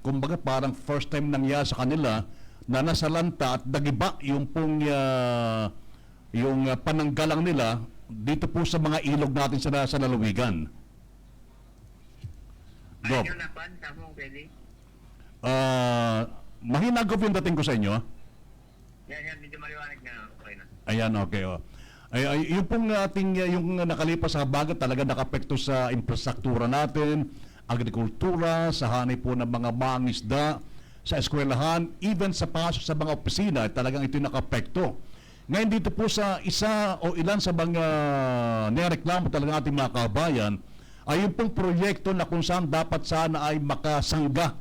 kumbaga parang first time nangyari sa kanila na nasalanta at nagiba yung pong yung pananggalang nila dito po sa mga ilog natin sa lalawigan. Gov. Ayun na pan, tama mo, pwede? Mahina, Gov, yung dating ko sa inyo. Yan, medyo maliwanag na. Okay na. Ayan, okay. Yung pong ating yung nakalipas sa habagat talaga nakapekto sa infrastruktura natin, agrikultura, sa hanay po ng mga mangisda, sa eskwelahan, even sa pasok sa mga opisina, talagang ito nakapekto. Ngayon dito po sa isa o ilan sa mga nireklamo talaga ating mga kabayan ay yung pong proyekto na kung saan dapat sana ay makasangga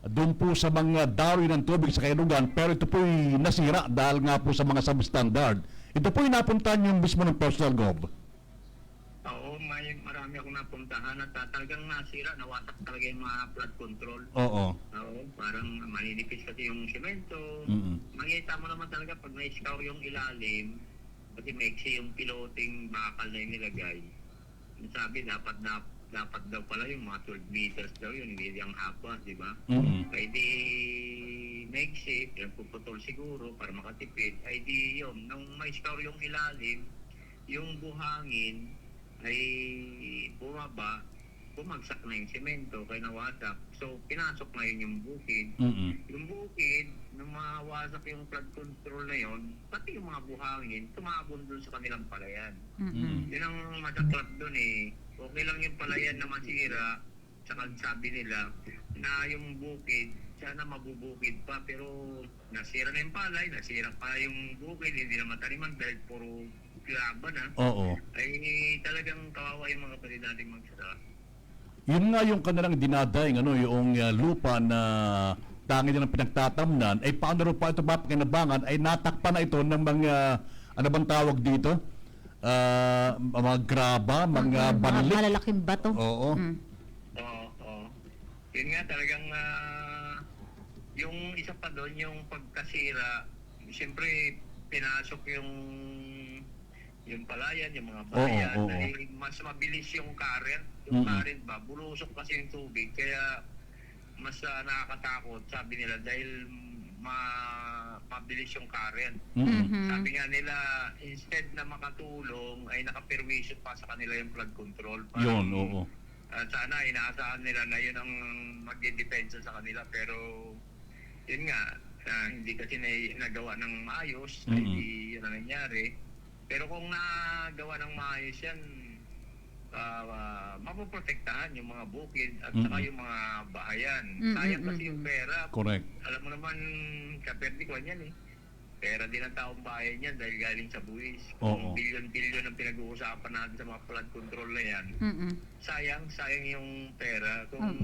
doon po sa mga daloy ng tubig sa kailugan, pero ito po'y nasira dahil nga po sa mga substandard. Ito po'y napuntahan yung mismo ng personal, Gov. Oo, marami akong napuntahan at talagang nasira, nawasak talaga yung mga flood control. Oo, parang maninipis kasi yung simento. Makita mo naman talaga pag na-scour yung ilalim, kasi maiksi yung piloting bakal na yung nilagay. Sabi, dapat daw pala yung mga 12 meters daw yun, hindi yung haba, di ba? Kaya di maiksi, yung puputol siguro para makatipid, ay di yun, nung ma-scour yung ilalim, yung buhangin ay bumaba, bumagsak na yung semento, kaya nawasak. So, pinasok na yun yung bukid. Yung bukid, nung mawasak yung flood control na yun, pati yung mga buhangin, tumabon dun sa kanilang palayan. Yun ang masaklap dun eh. Okay lang yung palayan na masira, saka sabi nila na yung bukid, sana mabubukid pa, pero nasira na yung palay, nasira pa yung bukid, hindi na mataniman dahil puro laban ay talagang kawawa yung mga pwede nating magsara. Yun nga yung kanilang dinadaing, yung lupa na tangi nilang pinagtatamnan, ay paano rin pa ito ba pakinabangan, ay natakpan na ito ng mga, ano bang tawag dito? Mga graba, mga banlik. Malalaking bato. Oo. Yun nga talagang yung isa pa doon, yung pagkasira, siyempre pinasok yung palayan, yung mga bayan, ay mas mabilis yung current. Yung current ba, bulusok kasi yung tubig, kaya mas nakakatakot, sabi nila, dahil mabilis yung current. Sabi nga nila, instead na makatulong, ay naka-permission pa sa kanila yung flood control. Yun, oo. Sana inaasahan nila na yun ang magdedepensa sa kanila, pero yun nga, hindi kasi nagawa ng maayos, hindi yun ang nangyari. Pero kung nagawa ng maayos yan, mapoprotektahan yung mga bukid at saka yung mga bahayan. Sayang kasi yung pera. Correct. Alam mo naman, kaperdikwan yan eh. Pera din ang taong bayan yan dahil galing sa buwis. Kung bilyon-bilyon ang pinag-uusapan natin sa mga flood control na yan, sayang yung pera. Kung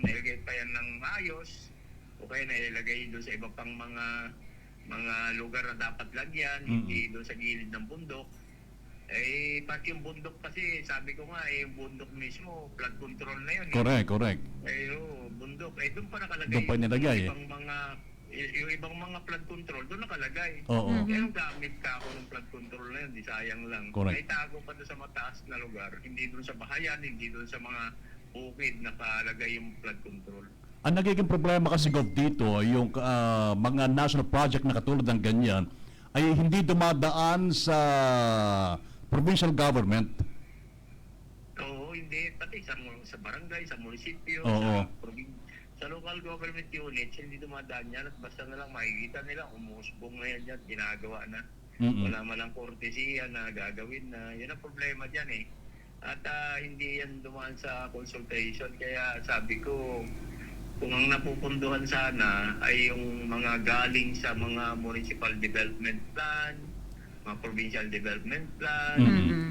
nilagay pa yan ng ayos, o kaya nailagay doon sa iba pang mga mga lugar na dapat lagyan, hindi doon sa gilid ng bundok. Eh, pati yung bundok kasi, sabi ko nga, yung bundok mismo, flood control na yun. Correct. Bundok. Doon pa nakalagay. Doon pa nilagay, yung ibang mga flood control, doon nakalagay. Oo. Pero gamit ka ako ng flood control na yun, di sayang lang. Correct. May tago pa doon sa mataas na lugar, hindi doon sa bahayan, hindi doon sa mga bukid nakalagay yung flood control. Ang nagiging problema kasi Gov dito, yung mga national project na katulad ng ganyan, ay hindi dumadaan sa provincial government. Oo, hindi. Pati sa barangay, sa munisipyo, Oo. sa local government units, hindi dumadaan yan. At basta na lang makikita nila, umusbong na yan dyan, ginagawa na. Wala man lang kortesiya na gagawin na. Yan ang problema dyan eh. At hindi yan dumaan sa consultation. Kaya sabi ko, kung ang napupunduhan sana ay yung mga galing sa mga municipal development plan, mga provincial development plan,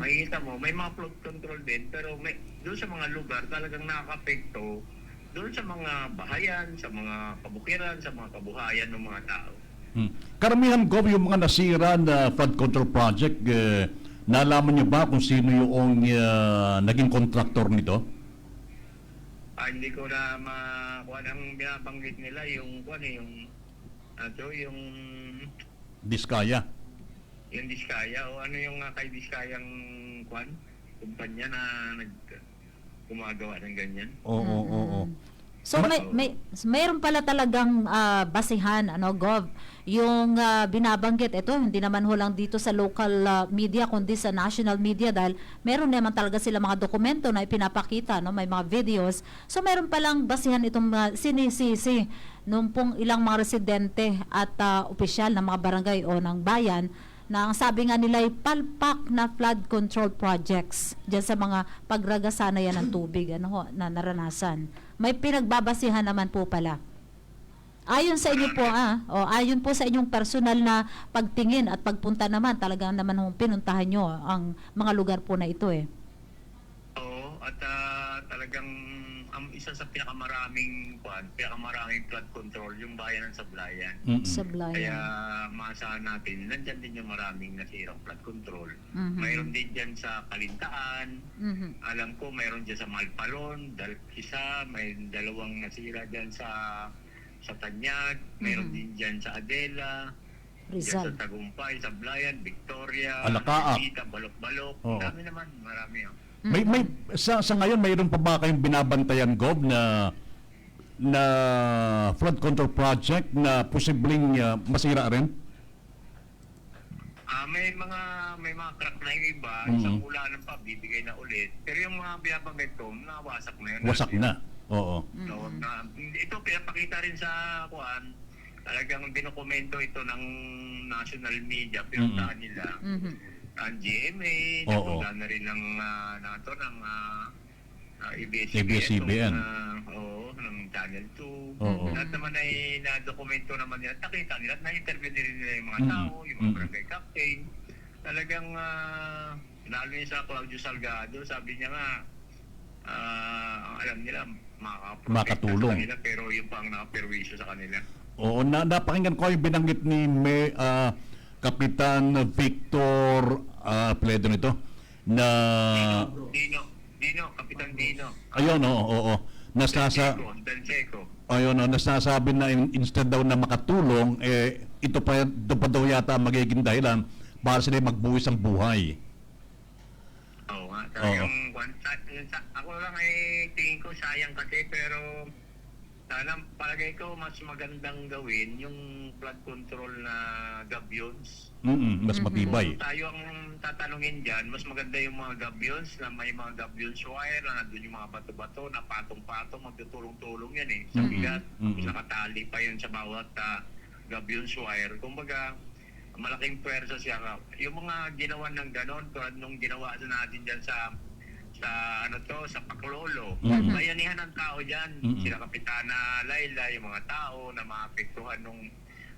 makikita mo, may mga flood control din, pero doon sa mga lugar talagang nakaka-apekto doon sa mga bahayan, sa mga kabukiran, sa mga kabuhayan ng mga tao. Karamihan, Gov, yung mga nasira na flood control project, nalaman niyo ba kung sino yung naging contractor nito? Hindi ko na kung ang binabanggit nila yung Diskaya. Yung Diskaya o ano yung kay Diskayang kumpanya na gumagawa ng ganyan. Oo. So mayroon pala talagang basihan, Gov, yung binabanggit. Ito, hindi naman ho lang dito sa local media, kundi sa national media, dahil meron naman talaga sila mga dokumento na ipinapakita, may mga videos. So mayroon palang basihan itong sinisisi nung pong ilang mga residente at opisyal ng mga barangay o ng bayan, na ang sabi nga nila ay palpak na flood control projects dyan sa mga pagragasana yan ng tubig na naranasan. May pinagbabasihan naman po pala. Ayon sa inyo po, ayon po sa inyong personal na pagtingin at pagpunta naman, talagang naman pinuntahan nyo ang mga lugar po na ito eh. Oo, at talagang isa sa pinakamaraming flood control, yung bayan ng Sablayan. Sablayan. Kaya maasahan natin, nandyan din yung maraming nasirang flood control. Mayroon din dyan sa Kalintaan. Alam ko, mayroon dyan sa Malpalon, may dalawang nasira dyan sa Tanyag, mayroon din dyan sa Adela, Rizal, dyan sa Tagumpay, Sablayan, Victoria, Alakaak, Balok-Balok. Marami naman, marami. May sa ngayon mayroon pa ba kayong binabantayan, Gov, na flood control project na posibleng masira rin? May mga crack na yung iba, isang ulanan pa, bibigay na ulit. Pero yung mga binabanggit ko, nawasak na yun. Wasak na. Oo. So, ito pinapakita rin sa talagang binokomento ito ng national media, pinuntahan nila. Ang GMA, napunta na rin ng ABS-CBN. ng Channel 2. Lahat naman ay na-dokumento naman nila. Nakita nila, na-interview nila yung mga tao, yung mga barangay captain. Talagang, lalo niya sa Claudio Salgado, sabi niya nga, alam nila, makatulong sa kanila, pero yung pang nakaperwisyo sa kanila. Oo, napakinggan ko yung binanggit ni Kapitan Victor Pledo nito na Kapitan Dino. Ayun, oo. Nasasabi na instead daw na makatulong, ito pa daw yata magiging dahilan para sila magbuwis ang buhay. Oo nga, talagang ako lang ay tingin ko sayang kasi, pero sana palagay ko mas magandang gawin yung flood control na gabions. Mas matibay. Kung tayo ang tatanungin dyan, mas maganda yung mga gabions na may mga gabions wire na nandun yung mga bato-bato na patong-patong, magtutulong-tulong yan eh. Sa bigat, nakatali pa yun sa bawat gabions wire. Kumbaga, malaking pwersa siya. Yung mga ginawa ng ganon, tulad nung ginawa natin dyan sa Paklolo. Bayanihan ng tao dyan. Sila Kapitana Laila, yung mga tao na maapektuhan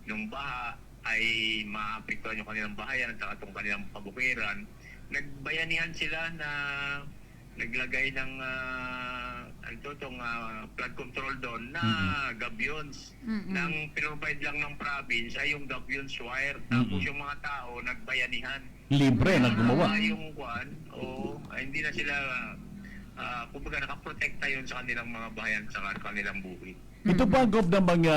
nung baha, ay maapektuhan yung kanilang bahayan at saka itong kanilang pabukiran. Nagbayanihan sila na naglagay ng flood control doon na gabions. Nang pinrovide lang ng province ay yung gabions wire. Tapos yung mga tao nagbayanihan. Libre na gumawa. Yung kwan, hindi na sila, kumbaga nakaprotekta yun sa kanilang mga bayan, sa kanilang buhay. Ito ba, Gov, ng mga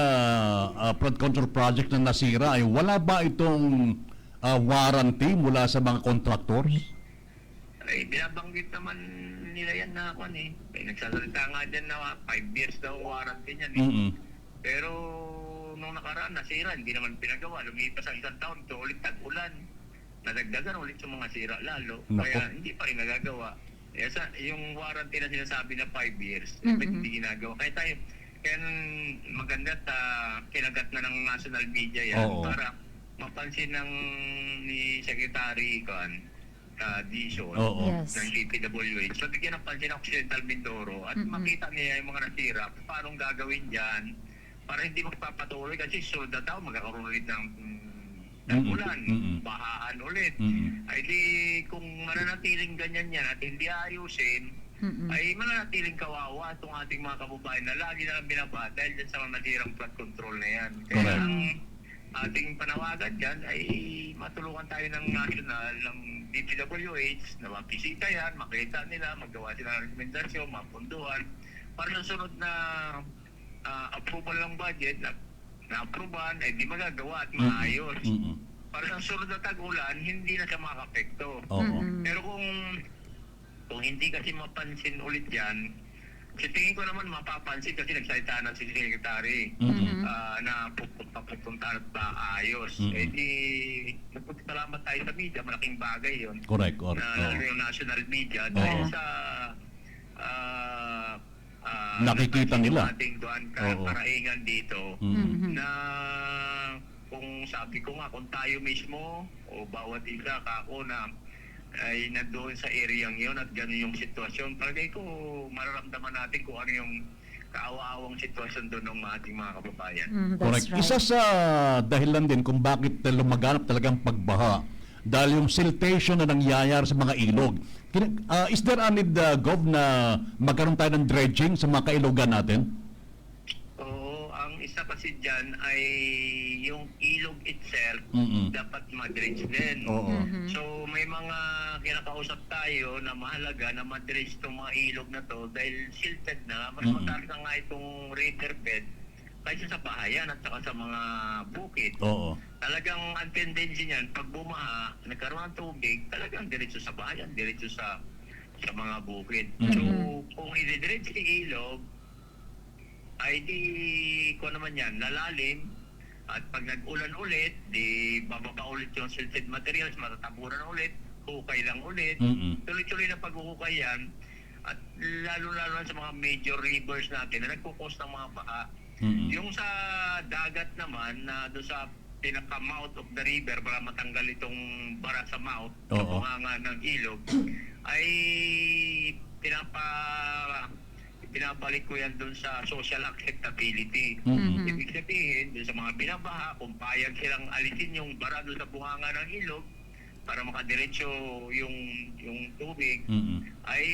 flood control project na nasira, ay wala ba itong warranty mula sa mga contractors? Ay, binabanggit naman nila yan na kwan eh. Nagsasalita nga dyan na 5 years daw warranty niyan eh. Pero nung nakaraan, nasira, hindi naman pinagawa. Lumipas ang 1 taon, ito ulit tag-ulan. Nadagdagan ulit yung mga sira lalo. Kaya hindi pa rin nagagawa. Yung warranty na sinasabi na 5 years, hindi ginagawa. Kaya maganda kinagat na ng national media yan para mapansin ni Secretary Dizon ng DPWH. So bigyan ng pansin ng Occidental Mindoro at makita niya yung mga nasira, paano gagawin dyan para hindi magpapatuloy kasi sunod na tao magkakaroon ulit ng ulan, bahaan ulit. Ay di kung mananatiling ganyan yan at hindi ayusin, ay mananatiling kawawa itong ating mga kababayan na lagi na lang binabaha dahil dyan sa mga nasirang flood control na yan. Kaya ang ating panawagan dyan ay matulungan tayo ng national, ng DPWH na mabisita yan, makita nila, magawa sila ng rekomendasyon, mapunduhan para sa sunod na approval ng budget na-approvean, ay di magagawa at maayos. Para sa sunod na tag-ulan, hindi na siya makakapekto. Pero kung hindi kasi mapansin ulit yan, kasi tingin ko naman mapapansin kasi nagsalita na si Secretary na pupunta at maayos. Eh di, nagpapasalamat tayo sa media, malaking bagay yun. Correct. Na yung national media dahil sa nakikita nila ating doon karaingan dito na kung sabi ko nga kung tayo mismo o bawat isa kako na ay nandoon sa area yun at gano'n yung sitwasyon, palagay ko mararamdaman natin kung ano yung kaawa-awang sitwasyon doon ng ating mga kababayan. Correct. Right. Isa sa dahilan din kung bakit lumaganap talagang pagbaha dahil yung siltation na nangyayari sa mga ilog. Is there a need, Gov, na magkaroon tayo ng dredging sa mga kailogan natin? Oo, ang isa kasi dyan ay yung ilog itself dapat ma-dredge din. So may mga kinakausap tayo na mahalaga na ma-dredge itong mga ilog na to dahil silted na, mas mataas na nga itong riverbed kaysa sa bahayan at saka sa mga bukid. Talagang ang tendency niyan, pag bumaha, nagkaroon ng tubig, talagang diretso sa bahayan, diretso sa mga bukid. So kung i-dredge yung ilog, ay di ko naman yan, lalalim. At pag nag-ulan ulit, di bababa ulit yung silted materials, matataburan ulit, hukay lang ulit. Tuloy-tuloy na pag-hukay yan. At lalo-lalo sa mga major rivers natin na nagkukos ng mga baha. Yung sa dagat naman, na doon sa pinaka-mouth of the river para matanggal itong bara sa mouth, sa bunganga ng ilog, ay pinabalik ko yan doon sa social acceptability. Ibig sabihin, doon sa mga binabaha, kung payag silang alisin yung bara doon sa bunganga ng ilog para makadiretso yung tubig, ay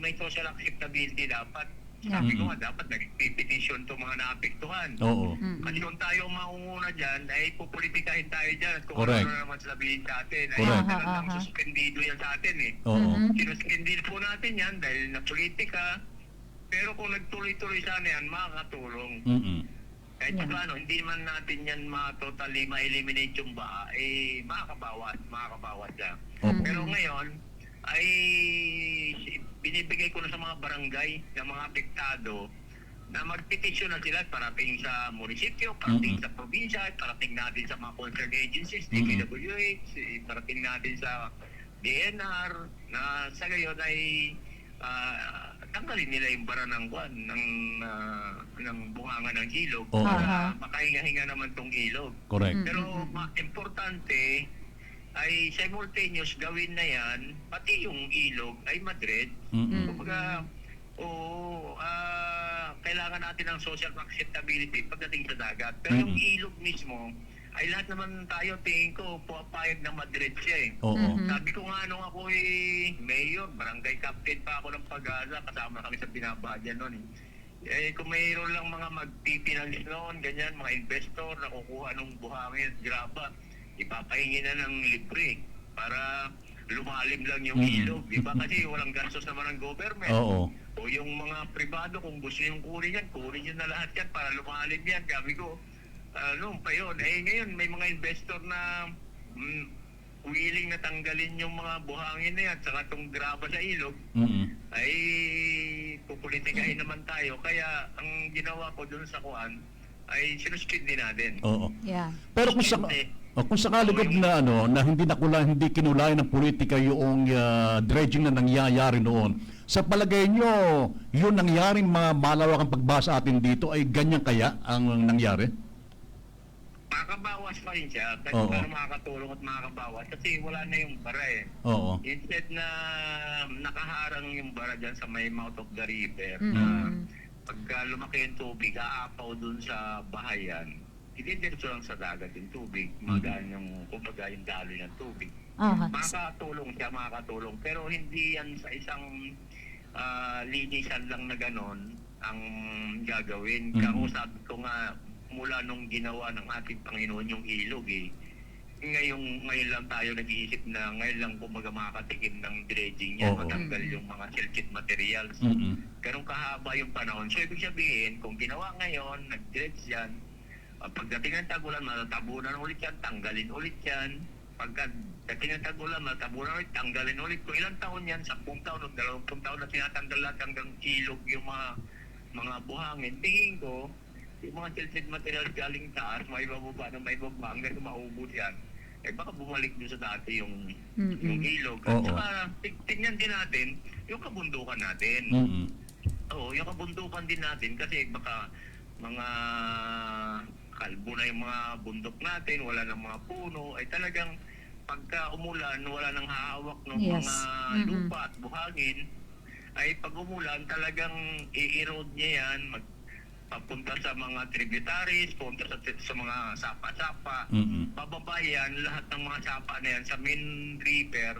may social acceptability dapat. Sabi ko nga, dapat nag-petition itong mga naapektuhan. Kasi kung tayo maunguna dyan, ay pupolitikahin tayo dyan. At kung ano naman sabihin sa atin, ay talagang suspendido yan sa atin eh. Sinuspendido po natin yan dahil na politika. Pero kung nagtuloy-tuloy sana yan, makakatulong. Kahit paano, hindi man natin yan totally ma-eliminate yung baha, eh makakabawat lang. Pero ngayon, ay binibigay ko na sa mga barangay, ng mga apektado, na magpetisyon na sila parating sa munisipyo, parating sa probinsya, parating natin sa mga concerned agencies, DPWH, parating natin sa DNR, na sa gayon ay tanggalin nila yung bara ng bunganga ng ilog para makahinga-hinga naman tong ilog. Pero importante ay simultaneous gawin na yan, pati yung ilog ay madred. Kumbaga, kailangan natin ng social acceptability pagdating sa dagat. Pero yung ilog mismo ay lahat naman tayo, tingin ko, puwapayag na madrid siya eh. Oo. Sabi ko nga nung ako mayor, barangay captain pa ako ng Pag-asa, kasama kami sa binabadyan noon eh. Kung mayroon lang mga magpipinalis noon, ganyan, mga investor na kukuha ng buhangin at graba, ipapahingi na ng libre para lumalim lang yung ilog. Diba? Kasi walang gastos naman ng government. Oo. O yung mga pribado, kung gusto yung kunin yan na lahat yan para lumalim yan. Sabi ko, ano pa yun? Ngayon, may mga investor na willing na tanggalin yung mga buhangin na yan saka itong graba sa ilog, ay pupolitikahin naman tayo. Kaya ang ginawa ko dun sa kuan ay sinuskid din natin. Oo. Yeah. Pero kung sakali na na hindi kinulayan ng politika yung dredging na nangyayari noon, sa palagay nyo, yung nangyaring mga malawakang pagbasa atin dito ay ganyan kaya ang nangyari? Makakabawas pa rin siya kasi para makakatulong at makakabawas kasi wala na yung bara eh. Oo. Instead na nakaharang yung bara dyan sa may mouth of the river na pagka lumaki yung tubig, aapaw dun sa bahayan, didiretso lang sa dagat yung tubig, magaan yung, kumbaga yung daloy ng tubig. Makakatulong siya, makakatulong. Pero hindi yan sa isang linisan lang na ganon ang gagawin. Kausap ko nga, mula nung ginawa ng ating Panginoon yung ilog ngayon lang tayo nag-iisip na ngayon lang kumbaga makakatikim ng dredging yan, matanggal yung mga silted materials. Ganun kahaba yung panahon. So ibig sabihin, kung ginawa ngayon, nag-dredge yan, pagdating ng tag-ulan, matatabunan ulit yan, tanggalin ulit yan. Pagdating ng tag-ulan, matatabunan ulit, tanggalin ulit. Kung ilang taon yan, 10 taon o 20 taon na tinatanggal lahat hanggang ilog yung mga buhangin, tingin ko, yung mga silted materials galing taas, may bababa na may baba, hanggang maubos yan. Baka bumalik doon sa dati yung ilog. At saka, tingnan din natin yung kabundukan natin. Oo, yung kabundukan din natin kasi baka mga kalbo na yung mga bundok natin, wala ng mga puno, ay talagang pagka umulan, wala nang hahawak ng mga lupa at buhangin, ay pag umulan talagang i-erode niya yan, papunta sa mga tributaries, punta sa mga sapa-sapa, pababayan, lahat ng mga sapa na yan sa main river,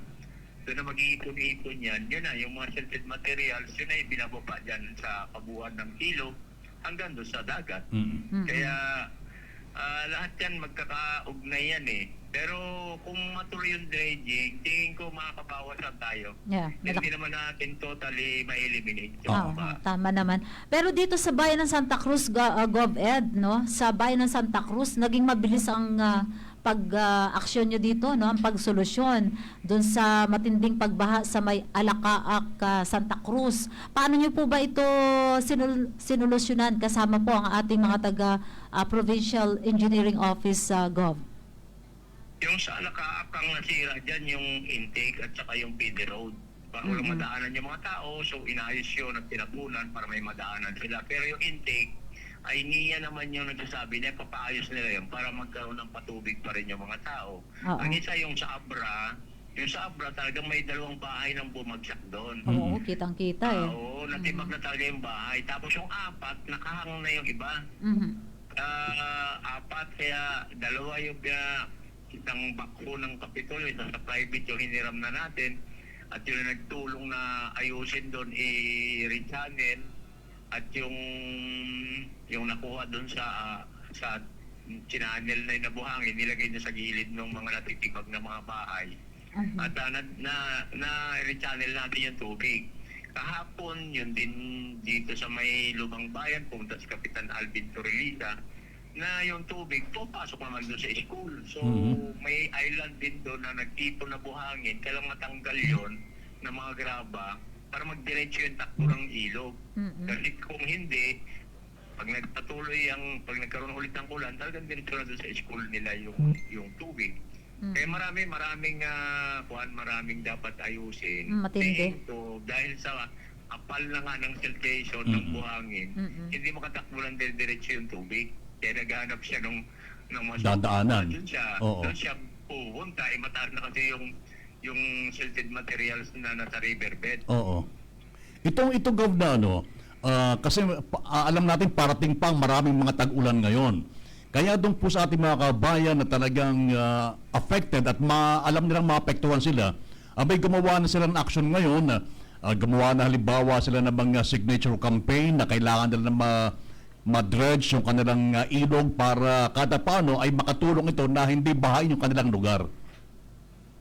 doon na mag-iipon-ipon yan, yun na, yung mga silted materials, yun na yung binababa dyan sa kabuuan ng ilog hanggang doon sa dagat. Kaya lahat yan magkakaugnay yan eh. Pero kung matuloy yung dredging, tingin ko makakabawas lang tayo. Hindi naman natin totally ma-eliminate. Tama naman. Pero dito sa bayan ng Santa Cruz, GovEd, no? Sa bayan ng Santa Cruz, naging mabilis ang pag-aksyon nyo dito, no? Ang pagsolusyon doon sa matinding pagbaha sa may Alacaak, Santa Cruz. Paano nyo po ba ito sinulusyonan kasama po ang ating mga taga-Provincial Engineering Office, Gov? Yung sa Alacaak ang nasira dyan, yung intake at saka yung feeder road. Para walang madaanan yung mga tao, so inayos yun at tinapunan para may madaanan sila. Pero yung intake, ay niya naman yung nagsasabi na papaayos nila yun para magkaroon ng patubig pa rin yung mga tao. Ang isa yung sa Abra talagang may 2 bahay nang bumagsak doon. Oo, kitang-kita eh. Oo, natibag na talaga yung bahay. Tapos yung 4, nakahang na yung iba. 4, kaya 2 yung isang bakho ng Kapitolyo, isang sa private yung hiniram na natin. At yung nagtulong na ayusin doon i-rechannel. At yung nakuha doon sa channel na yung nabuhangin, nilagay na sa gilid ng mga natitibag na mga bahay. At na-rechannel natin yung tubig. Kahapon, yun din dito sa may Lubang Bayan, pumunta si Kapitan Alvin Torrelita, na yung tubig papasok naman doon sa school. So may island din doon na nagtipon na buhangin, kailangan matanggal yon ng mga graba para magdiretso yung takbo ng ilog. Kasi kung hindi, pag pag nagkaroon ulit ng ulan, talagang diretso na doon sa school nila yung tubig. Kaya maraming dapat ayusin. Matindi. Dahil sa kapal na nga ng filtration ng buhangin, hindi makatakbo lang diretso yung tubig. Kaya naghanap siya ng dadaanan. Doon siya pupunta. Mataas na kasi yung silted materials na nasa riverbed. Oo. Ito Gov na kasi alam natin parating pang maraming mga tag-ulan ngayon. Kaya doon po sa ating mga kabayan na talagang affected at alam nilang maapektuhan sila, may gumawa na sila ng action ngayon. Gumawa na halimbawa sila ng mga signature campaign na kailangan nila na ma-dredge yung kanilang ilog para kada paano ay makatulong ito na hindi bahayin yung kanilang lugar.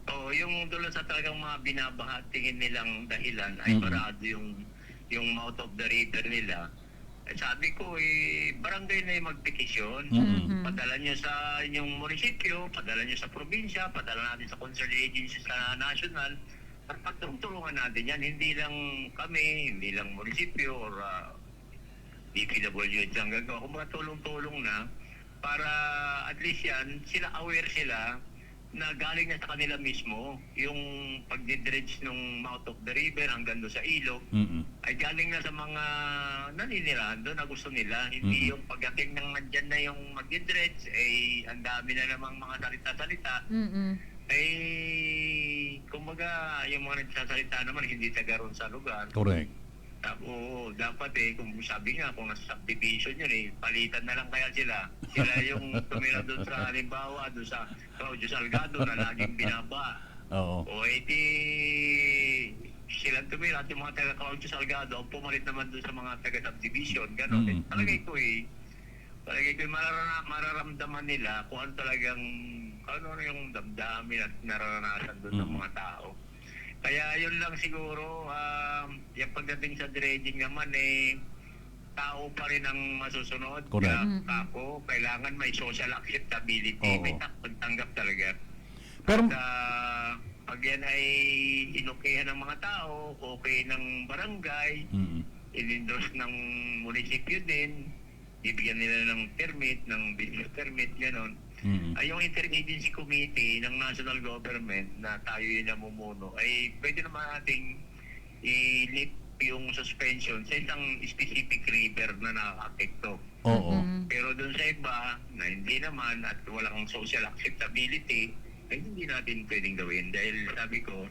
Oo, yung doon sa talagang mga binabaha, tingin nilang dahilan ay parado yung mouth of the river nila. Sabi ko, barangay na yung magpetisyon. Padala nyo sa inyong munisipyo, padala nyo sa probinsya, padala natin sa concerned agencies sa national. At pagtulungan natin yan, hindi lang kami, hindi lang munisipyo or DPWH ang gagawa. Kung mga tulong-tulong na, para at least yan, sila aware sila na galing na sa kanila mismo yung pagdidredge ng mouth of the river hanggang doon sa ilog ay galing na sa mga naninirahan doon na gusto nila. Hindi yung pagdating ng nandyan na yung magdidredge ay ang dami na namang mga salita-salita. Ay kumbaga yung mga nagsasalita naman hindi taga ron sa lugar. Correct. Oo, dapat kung sabi nga, kung nasa subdivision yun palitan na lang kaya sila. Sila yung tumira doon sa halimbawa, doon sa Claudio Salgado na laging binaba. Oo. O sila tumira at yung mga taga Claudio Salgado ang pumalit naman doon sa mga taga subdivision. Ganon. Palagay ko mararamdaman nila kung ano talagang ano yung damdamin at nararanasan doon ng mga tao. Kaya yun lang siguro, yung pagdating sa dredging naman tao pa rin ang masusunod. Correct. Ako, kailangan may social acceptability, may pagtanggap talaga. Pero At pag yan ay inokehan ng mga tao, okay ng barangay, in-endorse ng munisipyo din, bibigyan nila ng permit, ng business permit, gano'n. Ay yung interagency committee ng national government na tayo yung namumuno ay pwede naman nating i-lift yung suspension sa isang specific river na nakaka-apekto. oo. Pero dun sa iba na hindi naman at walang social acceptability ay hindi natin pwedeng gawin dahil sabi ko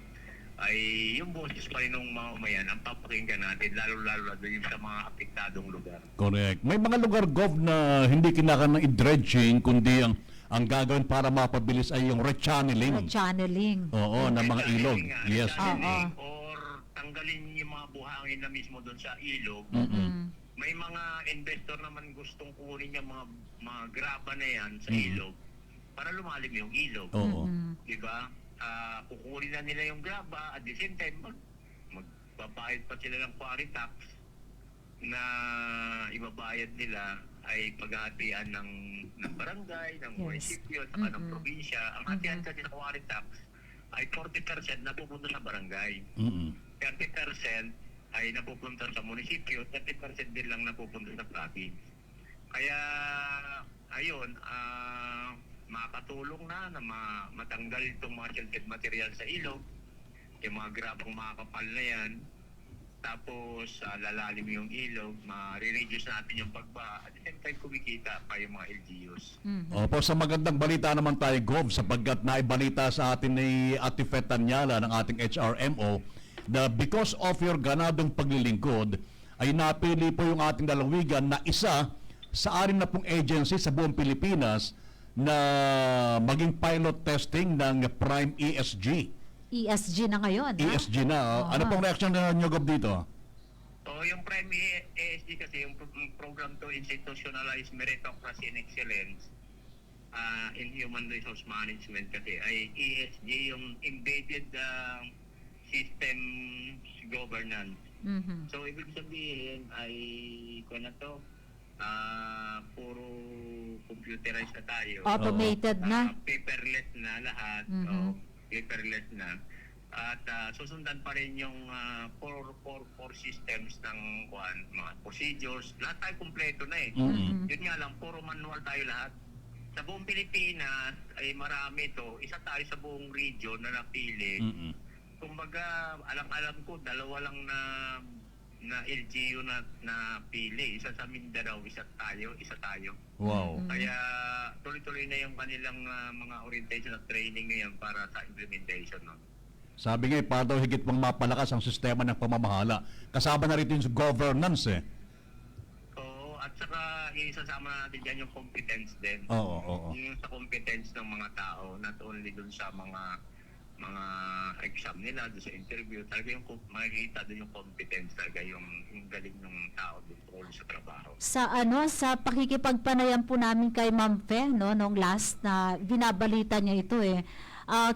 ay yung boses pa rin ng mamamayan ang papakinggan natin lalo-lalo yung sa mga apektadong lugar. Correct. May mga lugar, Gov, na hindi kinakailangan ng i-dredging kundi ang gagawin para mapabilis ay yung rechanneling. Channeling. Oo, ng mga ilog. Yes. Or tanggalin yung mga buhangin na mismo doon sa ilog. May mga investor naman gustong kunin yung mga graba na yan sa ilog para lumalim yung ilog. Oo. Diba? Kukunin na nila yung graba at the same time magbabayad pa sila ng quarry tax na ibabayad nila ay paghahatian ng barangay, ng munisipyo, at ng probinsya. Ang hatian kasi sa quarry tax ay 40% na pupunta sa barangay. 30% ay napupunta sa munisipyo, 30% din lang napupunta sa province. Kaya, ayun, makakatulong na matanggal itong mga sheltered material sa ilog, yung mga grabang makakapal na yan, tapos lalalim yung ilog, ma-reduce natin yung pagbaha, at the same time kumikita pa yung mga LGUs. Opo, sa magandang balita naman tayo, Gov, sapagkat naibalita sa atin ni Ate Fet Tanyala ng ating HRMO na because of your ganadong paglilingkod, ay napili po yung ating lalawigan na isa sa 60 agency sa buong Pilipinas na maging pilot testing ng Prime ESG. ESG na ngayon. ESG na. Ano pong reaction nyo, Gov, dito? Yung Prime ESG kasi, yung program to institutionalize meritocracy and excellence in human resource management kasi ay ESG yung embedded system governance. So, ibig sabihin ay kung na to, puro computerized na tayo. Automated na. Paperless na lahat. Paperless na. At susundan pa rin yung four systems ng mga procedures. Lahat tayo kumpleto na Yun nga lang, puro manual tayo lahat. Sa buong Pilipinas ay marami to. Isa tayo sa buong region na napili. Kumbaga, alam ko, dalawa lang na LGU na pili. Isa sa Mindanao, isa tayo. Wow. Kaya tuloy-tuloy na yung kanilang mga orientation at training ngayon para sa implementation. Sabi nga, para daw higit pang mapalakas ang sistema ng pamamahala. Kasama na rito yung governance Oo, at saka isasama natin dyan yung competence din. Oo. Yung sa competence ng mga tao, not only dun sa mga exam nila, dun sa interview, talaga yung makikita dun yung competence, talaga yung galing ng tao dun tungkol sa trabaho. Sa pakikipagpanayan po namin kay Ma'am Fe, no, nung last na binabalita niya ito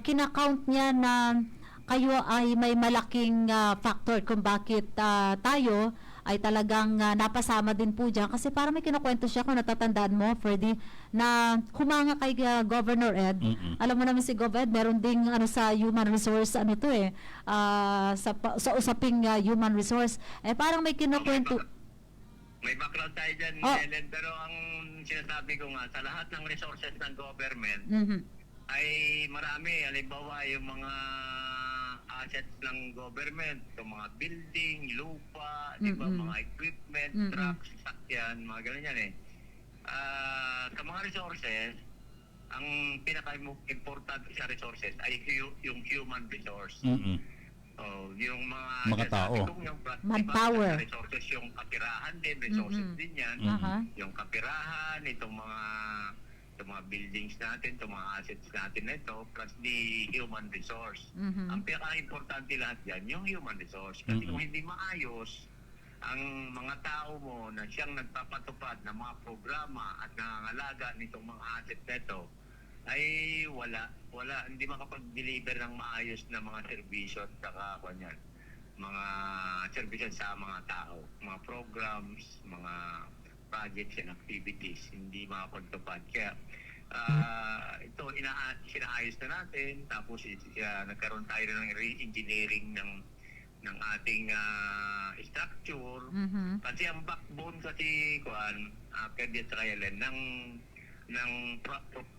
kinakount niya na kayo ay may malaking factor kung bakit tayo ay talagang napasama din po dyan. Kasi parang may kinukwento siya, kung natatandaan mo, Freddy, na humanga kay Governor Ed. Alam mo naman si Gov Ed, meron ding sa human resource, sa usaping human resource. Parang may kinukwento. May background tayo dyan, Helen, pero ang sinasabi ko nga, sa lahat ng resources ng government, ay marami. Halimbawa, yung mga assets ng government, yung mga building, lupa, di ba, mga equipment, trucks, sasakyan, mga ganun yan sa mga resources, ang pinaka-importante sa resources ay yung human resource. Yung mga tao. Yung Manpower. resources, yung kapirahan din, resources din yan. Yung kapirahan, itong mga buildings natin, itong mga assets natin na ito, plus the human resource. Ang pinaka-importante lahat yan, yung human resource. Kasi kung hindi maayos ang mga tao mo na siyang nagpapatupad ng mga programa at nangangalaga nitong mga assets na ito, ay wala, hindi makapag-deliver ng maayos na mga serbisyo at saka mga serbisyo sa mga tao, mga programs, mga projects and activities, hindi makapagtupad. Kaya ito sinaayos na natin, tapos nagkaroon tayo ng re-engineering ng ating structure. Kasi ang backbone kasi Pwede Trial ng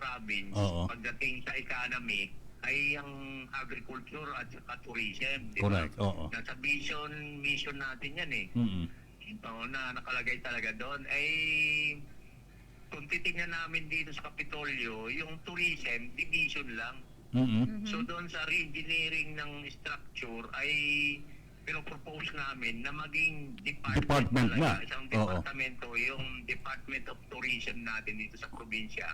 province pagdating sa economy ay ang agriculture at saka tourism. Correct, oo. Nasa mission natin yan na nakalagay talaga doon ay kung titingnan namin dito sa Kapitolyo, yung tourism division lang. So doon sa re-engineering ng structure ay pinopropose namin na maging department na. Isang departamento, yung Department of Tourism natin dito sa probinsya.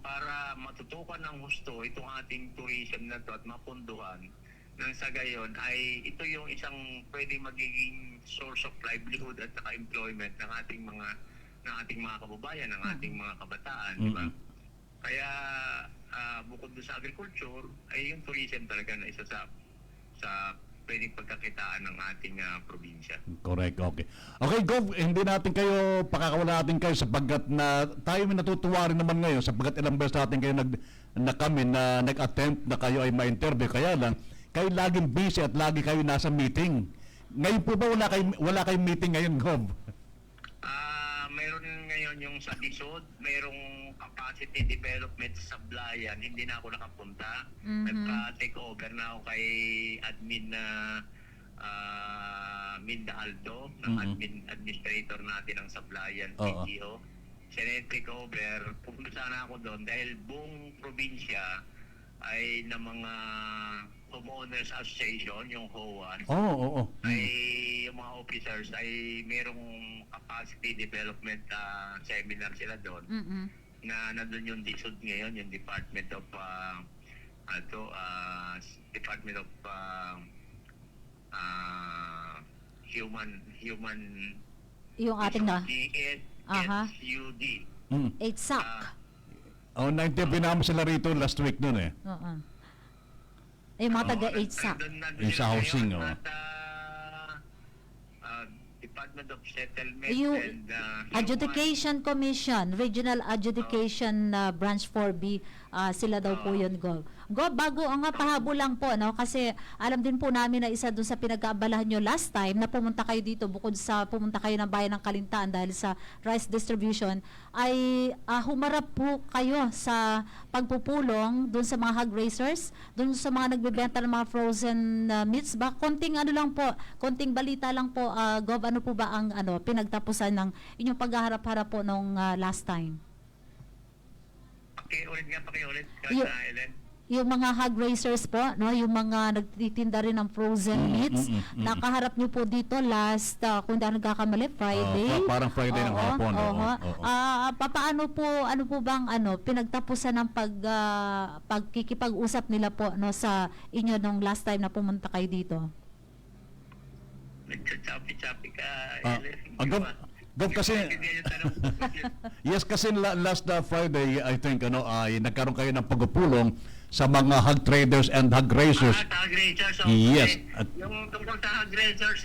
Para matutukan ng husto itong ating tourism na to at mapunduhan nang sa gayon ay ito yung isang pwede magiging source of livelihood at saka employment ng ating mga kababayan, ng ating mga kabataan, di ba? Kaya bukod doon sa agriculture ay yung tourism talaga na isa sa pwedeng pagkakitaan ng ating probinsya. Correct, okay. Okay, Gov, hindi natin kayo, pakakawala natin kayo sapagkat na tayo may natutuwa rin naman ngayon sapagkat ilang beses natin kayo nag-attempt na kayo ay ma-interview. Kaya lang, kayo laging busy at lagi kayo nasa meeting. Ngayon po ba wala kayong meeting ngayon, Gov? Mayroon ngayon yung sa DSOD, mayroong capacity development sa Sablayan, hindi na ako nakapunta. Nagpa-take over na ako kay admin na Minda Aldo, ng administrator natin ng Sablayan, PGO. Siya take over, pupunta sana ako doon dahil buong probinsya ay ng mga Homeowners Association, yung HOA, ay yung mga officers ay merong capacity development seminar sila doon na nandun yung DSOD ngayon, yung Department of Human yung ating SUD. HSAC. Na-interview namin sila rito last week nun Yung mga taga-HSAC. Yung sa housing, Department of Settlement Yung and Adjudication Commission, Regional Adjudication Branch 4B, sila daw po yun, Gov. Gov, bago ang pahabol lang po, no? Kasi alam din po namin na isa doon sa pinag-aabalahan nyo last time na pumunta kayo dito, bukod sa pumunta kayo ng Bayan ng Kalintaan dahil sa rice distribution, ay humarap po kayo sa pagpupulong doon sa mga hog raisers, doon sa mga nagbebenta ng mga frozen meats ba? Konting konting balita lang po, Gov, ano po ba ang pinagtapusan ng inyong paghaharap-harap po nung last time? Pakiulit. yung mga hog racers po, no, yung mga nagtitinda rin ng frozen meats, nakaharap niyo po dito last, kung hindi ako nagkakamali, Friday. Parang Friday ng hapon. Oo. Paano po, ano po bang pinagtapusan ng pagkikipag-usap nila po, no, sa inyo nung last time na pumunta kayo dito? Nagsasapi-sapi ka. Gov, kasi yes, kasi last Friday I think ay nagkaroon kayo ng pagpupulong sa mga hog traders and hog racers. Hog racers. Yes. Yung tungkol sa hog racers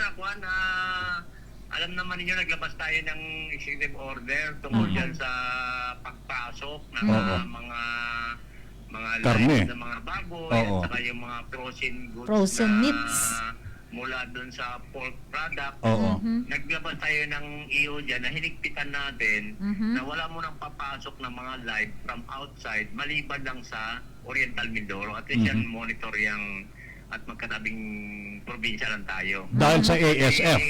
alam naman niyo naglabas tayo ng executive order tungkol dyan sa pagpasok ng mga karne lines ng mga baboy at saka yung mga frozen meats mula doon sa pork product. Naglabas tayo ng EO dyan na hinigpitan natin na wala mo nang papasok ng mga live from outside maliban lang sa Oriental Mindoro. At least yan monitor yung at magkatabing probinsya lang tayo. Dahil sa ASF.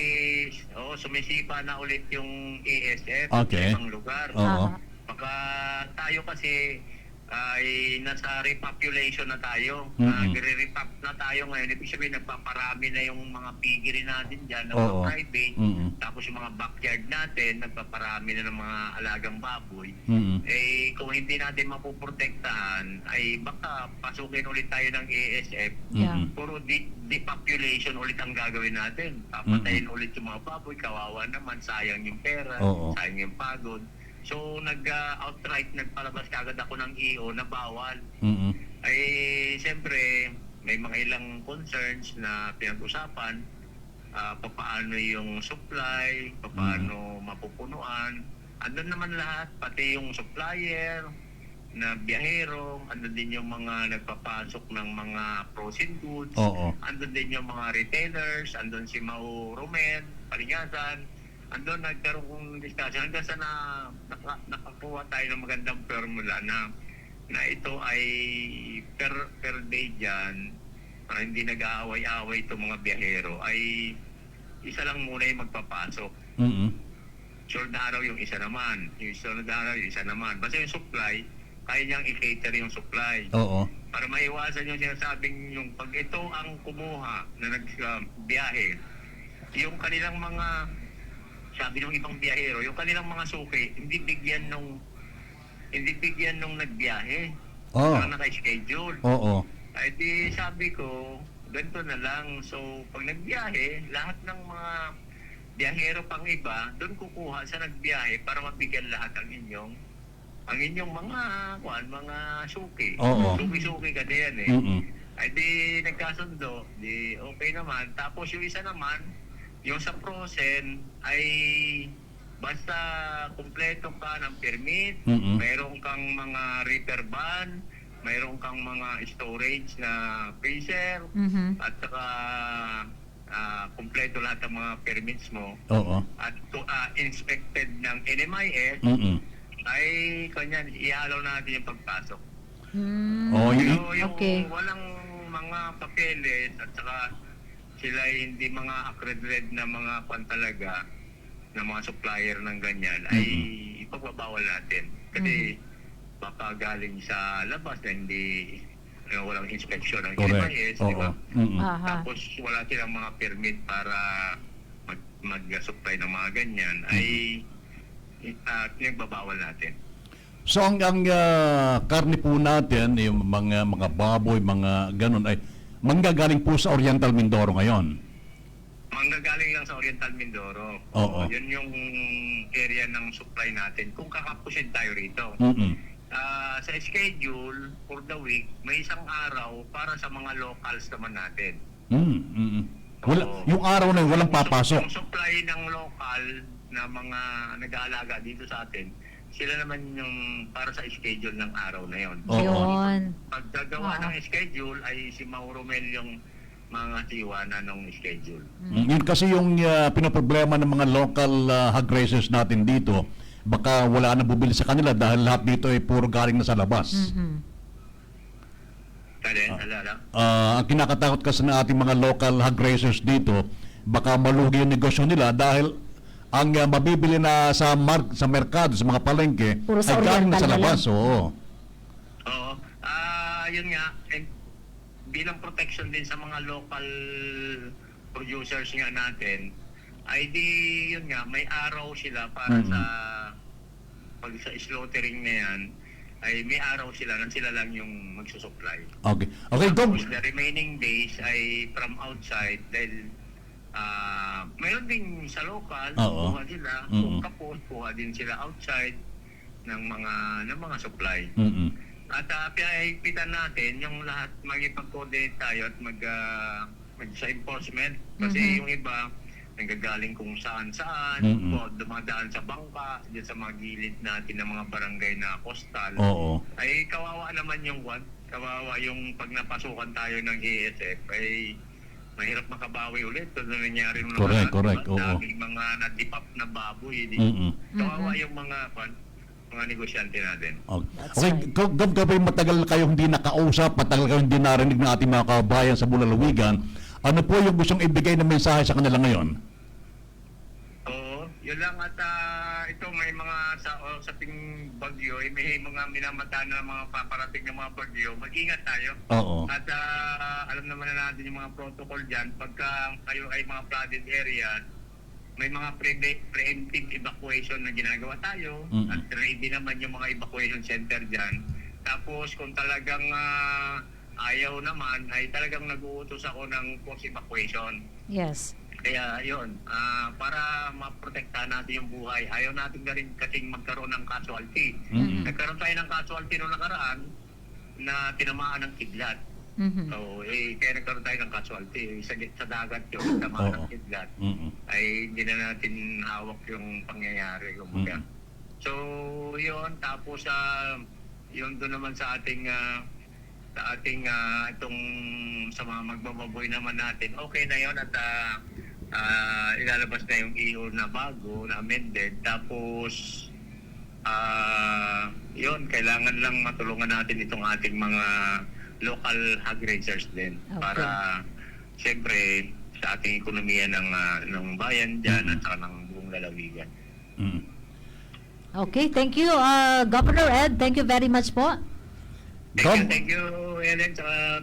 Sumisipa na ulit yung ASF sa ibang lugar. Baka tayo kasi ay nasa repopulation na tayo. Nagre-repop na tayo ngayon. Ibig sabihin, nagpaparami na yung mga piggery natin dyan, ng mga private. Tapos yung mga backyard natin, nagpaparami na ng mga alagang baboy. Eh, kung hindi natin mapuprotektahan, ay baka pasukin ulit tayo ng ASF. Puro depopulation ulit ang gagawin natin. Papatayin ulit yung mga baboy. Kawawa naman, sayang yung pera, sayang yung pagod. So, outright nagpalabas kagad ako ng EO na bawal. Ay, siyempre, may mga ilang concerns na pinag-usapan. Paano yung supply, paano mapupunuan. Andun naman lahat, pati yung supplier, na biyahero, andun din yung mga nagpapasok ng mga frozen goods, andun din yung mga retailers, andun si Mau Romen, Palingasan. Andun nagkaroon kong discussion hanggang sa nakakuha tayo ng magandang formula na ito ay per day dyan, para hindi nag-aaway-aaway itong mga biyahero, ay isa lang muna yung magpapasok. Short na araw yung isa naman, yung sunod na araw yung isa naman. Basta yung supply, kaya niyang i-cater yung supply. Para maiwasan yung sinasabing yung pag ito ang kumuha na nagbiyahe, yung kanilang mga sabi ng ibang biyahero, yung kanilang mga suki, hindi bigyan nung nagbiyahe. Parang naka-schedule. Ay di sabi ko, ganito na lang. So, pag nagbiyahe, lahat ng mga biyahero pang iba, doon kukuha sa nagbiyahe para mabigyan lahat ang inyong mga suki. Suki-suki kasi yan eh. Ay di nagkasundo, di okay naman. Tapos yung isa naman, yung sa frozen ay basta kumpleto ka ng permit, mayroon kang mga repair van, mayroon kang mga storage na freezer, at saka kumpleto lahat ng mga permits mo, at inspected ng NMIS, ay kanyan, i-allow natin yung pagpasok. Yung walang mga papeles at saka sila hindi mga accredited na mga pantalaga na mga supplier ng ganyan ay ipagbabawal natin. Kasi baka galing sa labas na hindi walang inspection ng NMIS, di ba? Tapos wala silang mga permit para mag-supply ng mga ganyan ay pinagbabawal natin. So ang karne po natin, yung mga baboy, mga ganun ay manggagaling po sa Oriental Mindoro ngayon? Manggagaling lang sa Oriental Mindoro. Yun yung area ng supply natin. Kung kakapusin tayo rito. Sa schedule for the week, may isang araw para sa mga locals naman natin. Yung araw na yun, walang papasok? Yung supply ng local na mga nag-aalaga dito sa atin, sila naman yung para sa schedule ng araw na yon. Pagdagawa ng schedule ay si Mauro Mel yung mga tiwana ng schedule. Yun kasi yung pinoproblema ng mga local hog racers natin dito, baka wala na bubili sa kanila dahil lahat dito ay puro galing na sa labas. Ang kinakatakot kasi ng ating mga local hog racers dito, baka malugi yung negosyo nila dahil ang mabibili na sa merkado, sa mga palengke, ay galing na sa labas. yun nga, bilang protection din sa mga local producers nga natin, ay di yun nga, may araw sila para sa pag sa slaughtering na yan, ay may araw sila na sila lang yung magsusupply. Okay. Okay, Gob. Tapos the remaining days ay from outside dahil mayroon din sa local, Oo. kuha sila, Mm-mm. kapos, kuha din sila outside ng mga supply. Mm-mm. At pinaipitan natin yung lahat, magipag-coordinate tayo at mag sa enforcement kasi yung iba nanggagaling kung saan-saan, dumadaan sa bangka, dyan sa mga gilid natin ng mga barangay na coastal. Oo. Ay kawawa naman kawawa yung pag napasukan tayo ng ASF ay mahirap makabawi ulit. Ito na nangyari nung Correct, oo. daming mga na-dip-up na baboy. Kawawa yung mga negosyante natin. Okay, Gob, kapag matagal kayo hindi nakausap, matagal kayo hindi narinig ng ating mga kabayan sa Bulalawigan, ano po yung gustong ibigay na mensahe sa kanila ngayon? Oo, yun lang at ito may mga sa ting bagyo, may mga minamata na mga paparating na mga bagyo, mag-ingat tayo. Oo. At alam naman na natin yung mga protocol dyan, pagka kayo ay mga flooded areas, may mga preemptive evacuation na ginagawa tayo at ready naman yung mga evacuation center dyan. Tapos kung talagang ayaw naman, ay talagang nag-uutos ako ng force evacuation. Yes. Kaya yun, para maprotektahan natin yung buhay, ayaw natin na rin kasing magkaroon ng casualty. Nagkaroon tayo ng casualty noong nakaraan na tinamaan ng kidlat. So, kaya nagkaroon tayo ng casualty. Sa dagat yun, tinamaan ng kidlat. Ay hindi na natin hawak yung pangyayari. So, yun. Tapos, yun doon naman sa ating itong sa mga magbababoy naman natin, okay na yun at ilalabas na yung EO na bago, na amended. Tapos yun, kailangan lang matulungan natin itong ating mga local hog raisers din para siyempre sa ating ekonomiya ng bayan dyan at saka ng buong lalawigan. Okay, thank you, Governor Ed. Thank you very much po. Thank you, Ellen, saka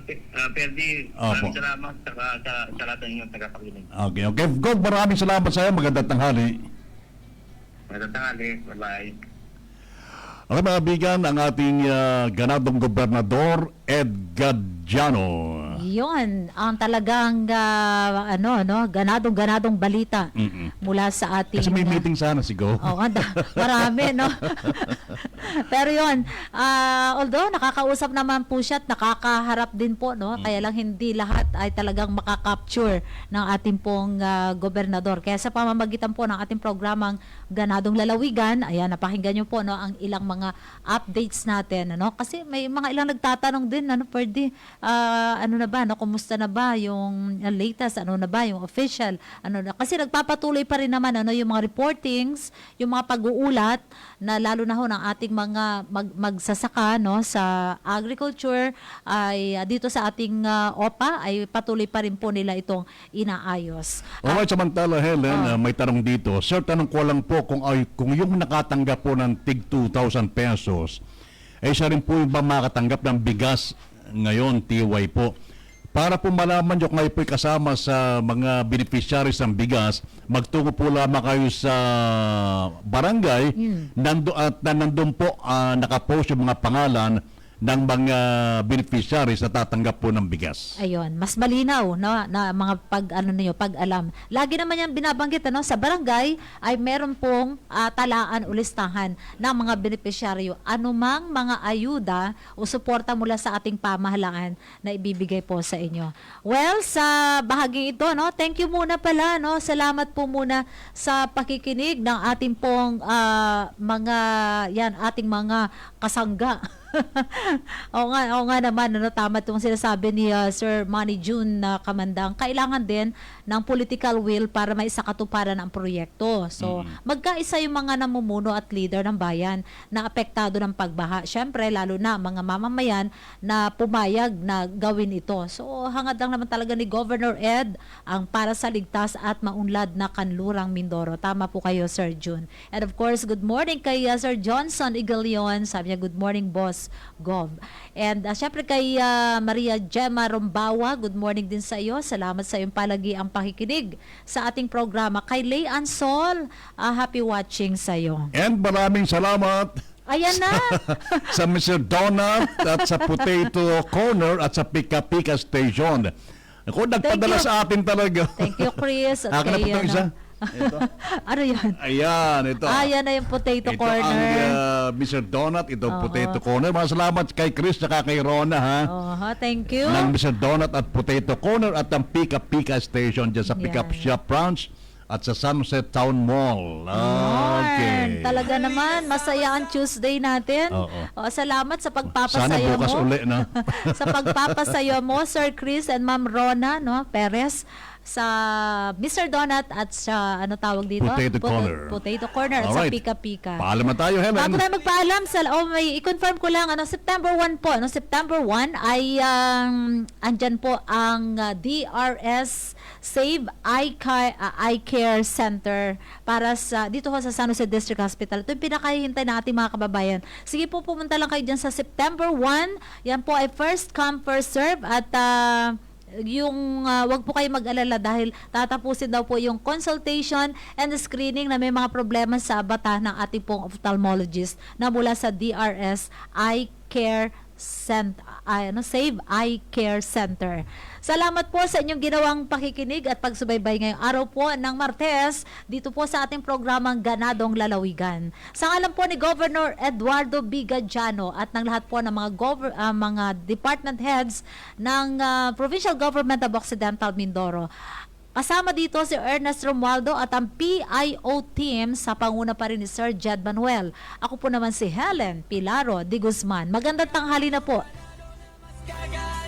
Perdi. Maraming salamat sa lahat ng inyong tagapakinig. Okay. Gob, maraming salamat sa iyo. Magandang tanghali. Magandang tanghali. Bye-bye. Okay, mga bigan, ang ating ganadong gobernador, Ed Gadjano. Yun, ang talagang ganadong balita mula sa ating... Kasi may meeting sana si Go. Marami, no? Pero yun, although nakakausap naman po siya at nakakaharap din po, no? Kaya lang hindi lahat ay talagang makakapture ng ating pong gobernador. Kaya sa pamamagitan po ng ating programang Ganadong Lalawigan, ayan, napakinggan nyo po, no, ang ilang mga updates natin, ano? Kasi may mga ilang nagtatanong din, ano, Perdi, ano na ba, no? Kumusta na ba yung latest, ano na ba yung official, ano na? Kasi nagpapatuloy pa rin naman, ano, yung mga reportings, yung mga pag-uulat na lalo na ho ng ating mga magsasaka, no, sa agriculture ay dito sa ating OPA ay patuloy pa rin po nila itong inaayos. Alright, samantala Helen, may tanong dito. Sir, tanong ko lang po kung yung nakatanggap po ng tig 2,000 pesos, ay siya rin po yung ba makatanggap ng bigas ngayon, TY po. Para po malaman nyo kung kayo po kasama sa mga beneficiaries ng bigas, magtungo po lamang kayo sa barangay nandun po nakapost yung mga pangalan ng mga beneficiaries na tatanggap po ng bigas. Ayun, mas malinaw, no, na mga pag-alam. Lagi naman yan binabanggit, ano, sa barangay ay meron pong talaan o listahan ng mga beneficiaryo. Anumang mga ayuda o suporta mula sa ating pamahalaan na ibibigay po sa inyo. Well, sa bahaging ito, no, thank you muna pala, no. Salamat po muna sa pakikinig ng ating pong ating mga kasangga. Oo nga naman, ano, tama itong sinasabi ni Sir Manny June na Kamandang. Kailangan din ng political will para maisakatuparan ang proyekto. So, magkaisa yung mga namumuno at leader ng bayan na apektado ng pagbaha. Siyempre, lalo na mga mamamayan na pumayag na gawin ito. So, hangad lang naman talaga ni Governor Ed ang para sa ligtas at maunlad na kanlurang Mindoro. Tama po kayo, Sir June. And of course, good morning kay Sir Johnson Igalion. Sabi niya, good morning, boss. Gov. And syempre kay Maria Gemma Rombawa, good morning din sa iyo. Salamat sa iyong palagiang pakikinig sa ating programa. Kay Lay Ansol, happy watching sa iyo. And maraming salamat Ayan na. sa Mr. Donut at sa Potato Corner at sa Pika Pika Station. Ako, nagpadala you. sa atin talaga. Thank you, Chris. At Akin na po kay, itong isa. Ito. ano yan? Ayan, ito. Ayan na yung Potato Ito Corner. ang Mr. Donut, ito Potato Corner. Mga salamat kay Chris at kay Rona, ha? Thank you. Ng Mr. Donut at Potato Corner at ang Pika Pika Station dyan sa Pickup Shop Branch at sa Sunset Town Mall. Okay. Talaga naman, masaya ang Tuesday natin. Oo. Salamat sa Sana pagpapasaya bukas mo. uli na. Sa pagpapasaya mo, Sir Chris and Ma'am Rona, no, Perez, sa Mr. Donut at sa ano tawag dito? Potato Corner. Potato Corner at Alright. sa Pika Pika. Paalam na tayo, Helen. Bago tayo magpaalam, may i-confirm ko lang, September 1 po. September 1 ay andyan po ang DRS Save Eye Care Center para sa dito ho sa San Jose District Hospital. Ito yung pinakahihintay ng ating mga kababayan. Sige po, pumunta lang kayo dyan sa September 1. Yan po ay first come, first serve at wag po kayo mag-alala dahil tatapusin daw po yung consultation and the screening na may mga problema sa bata ng ating pong ophthalmologist na mula sa DRS Eye Care Center, Save Eye Care Center. Salamat po sa inyong ginawang pakikinig at pagsubaybay ngayong araw po ng Martes dito po sa ating programang Ganadong Lalawigan. Sa ngalan po ni Governor Eduardo B. Gadiano at ng lahat po ng mga department heads ng Provincial Government of Occidental Mindoro. Kasama dito si Ernest Romualdo at ang PIO team sa panguna pa rin ni Sir Jed Manuel. Ako po naman si Helen Pilaro de Guzman. Magandang tanghali na po.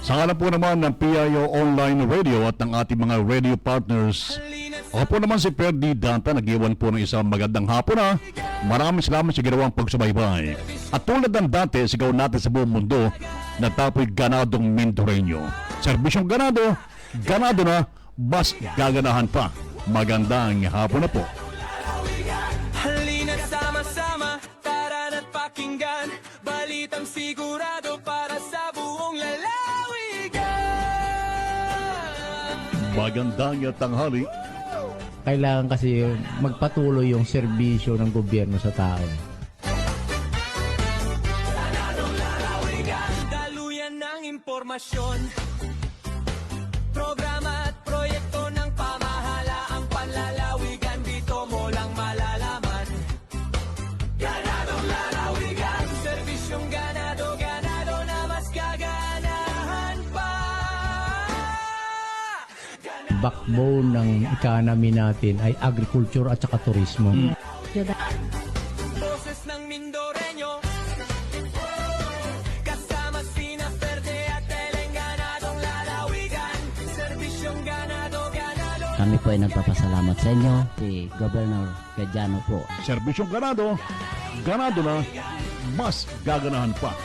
Sa ngalan po naman ng PIO Online Radio at ng ating mga radio partners, ako po naman si Ferdy Danta, nag-iwan po ng isang magandang hapon na. Maraming salamat sa ginawang pagsubaybay. At tulad ng dati, sigaw natin sa buong mundo, nagtapoy ganadong Mindoreño. Serbisyong ganado, ganado na, mas gaganahan pa. Magandang hapon na po. Halina't sama-sama, tara na't pakinggan, balitang sigurado para sa buong lalawigan. Magandang tanghali. Kailangan kasi magpatuloy yung serbisyo ng gobyerno sa tao. Daluyan ng impormasyon, programa at proyekto ng pamahalaang panlalawigan, dito mo lang malalaman. Ganadong lalawigan, serbisyong ganado, ganado na mas gaganahan pa. Backbone ng economy natin ay agriculture at saka turismo. Boses ng Mindoreño, kasama sina Verde at Teleng, ganadong lalawigan, serbisyong ganado, ganado. Kami po ay nagpapasalamat sa inyo, si Governor Gadiano po. Serbisyong ganado, ganado na, mas gaganahan pa.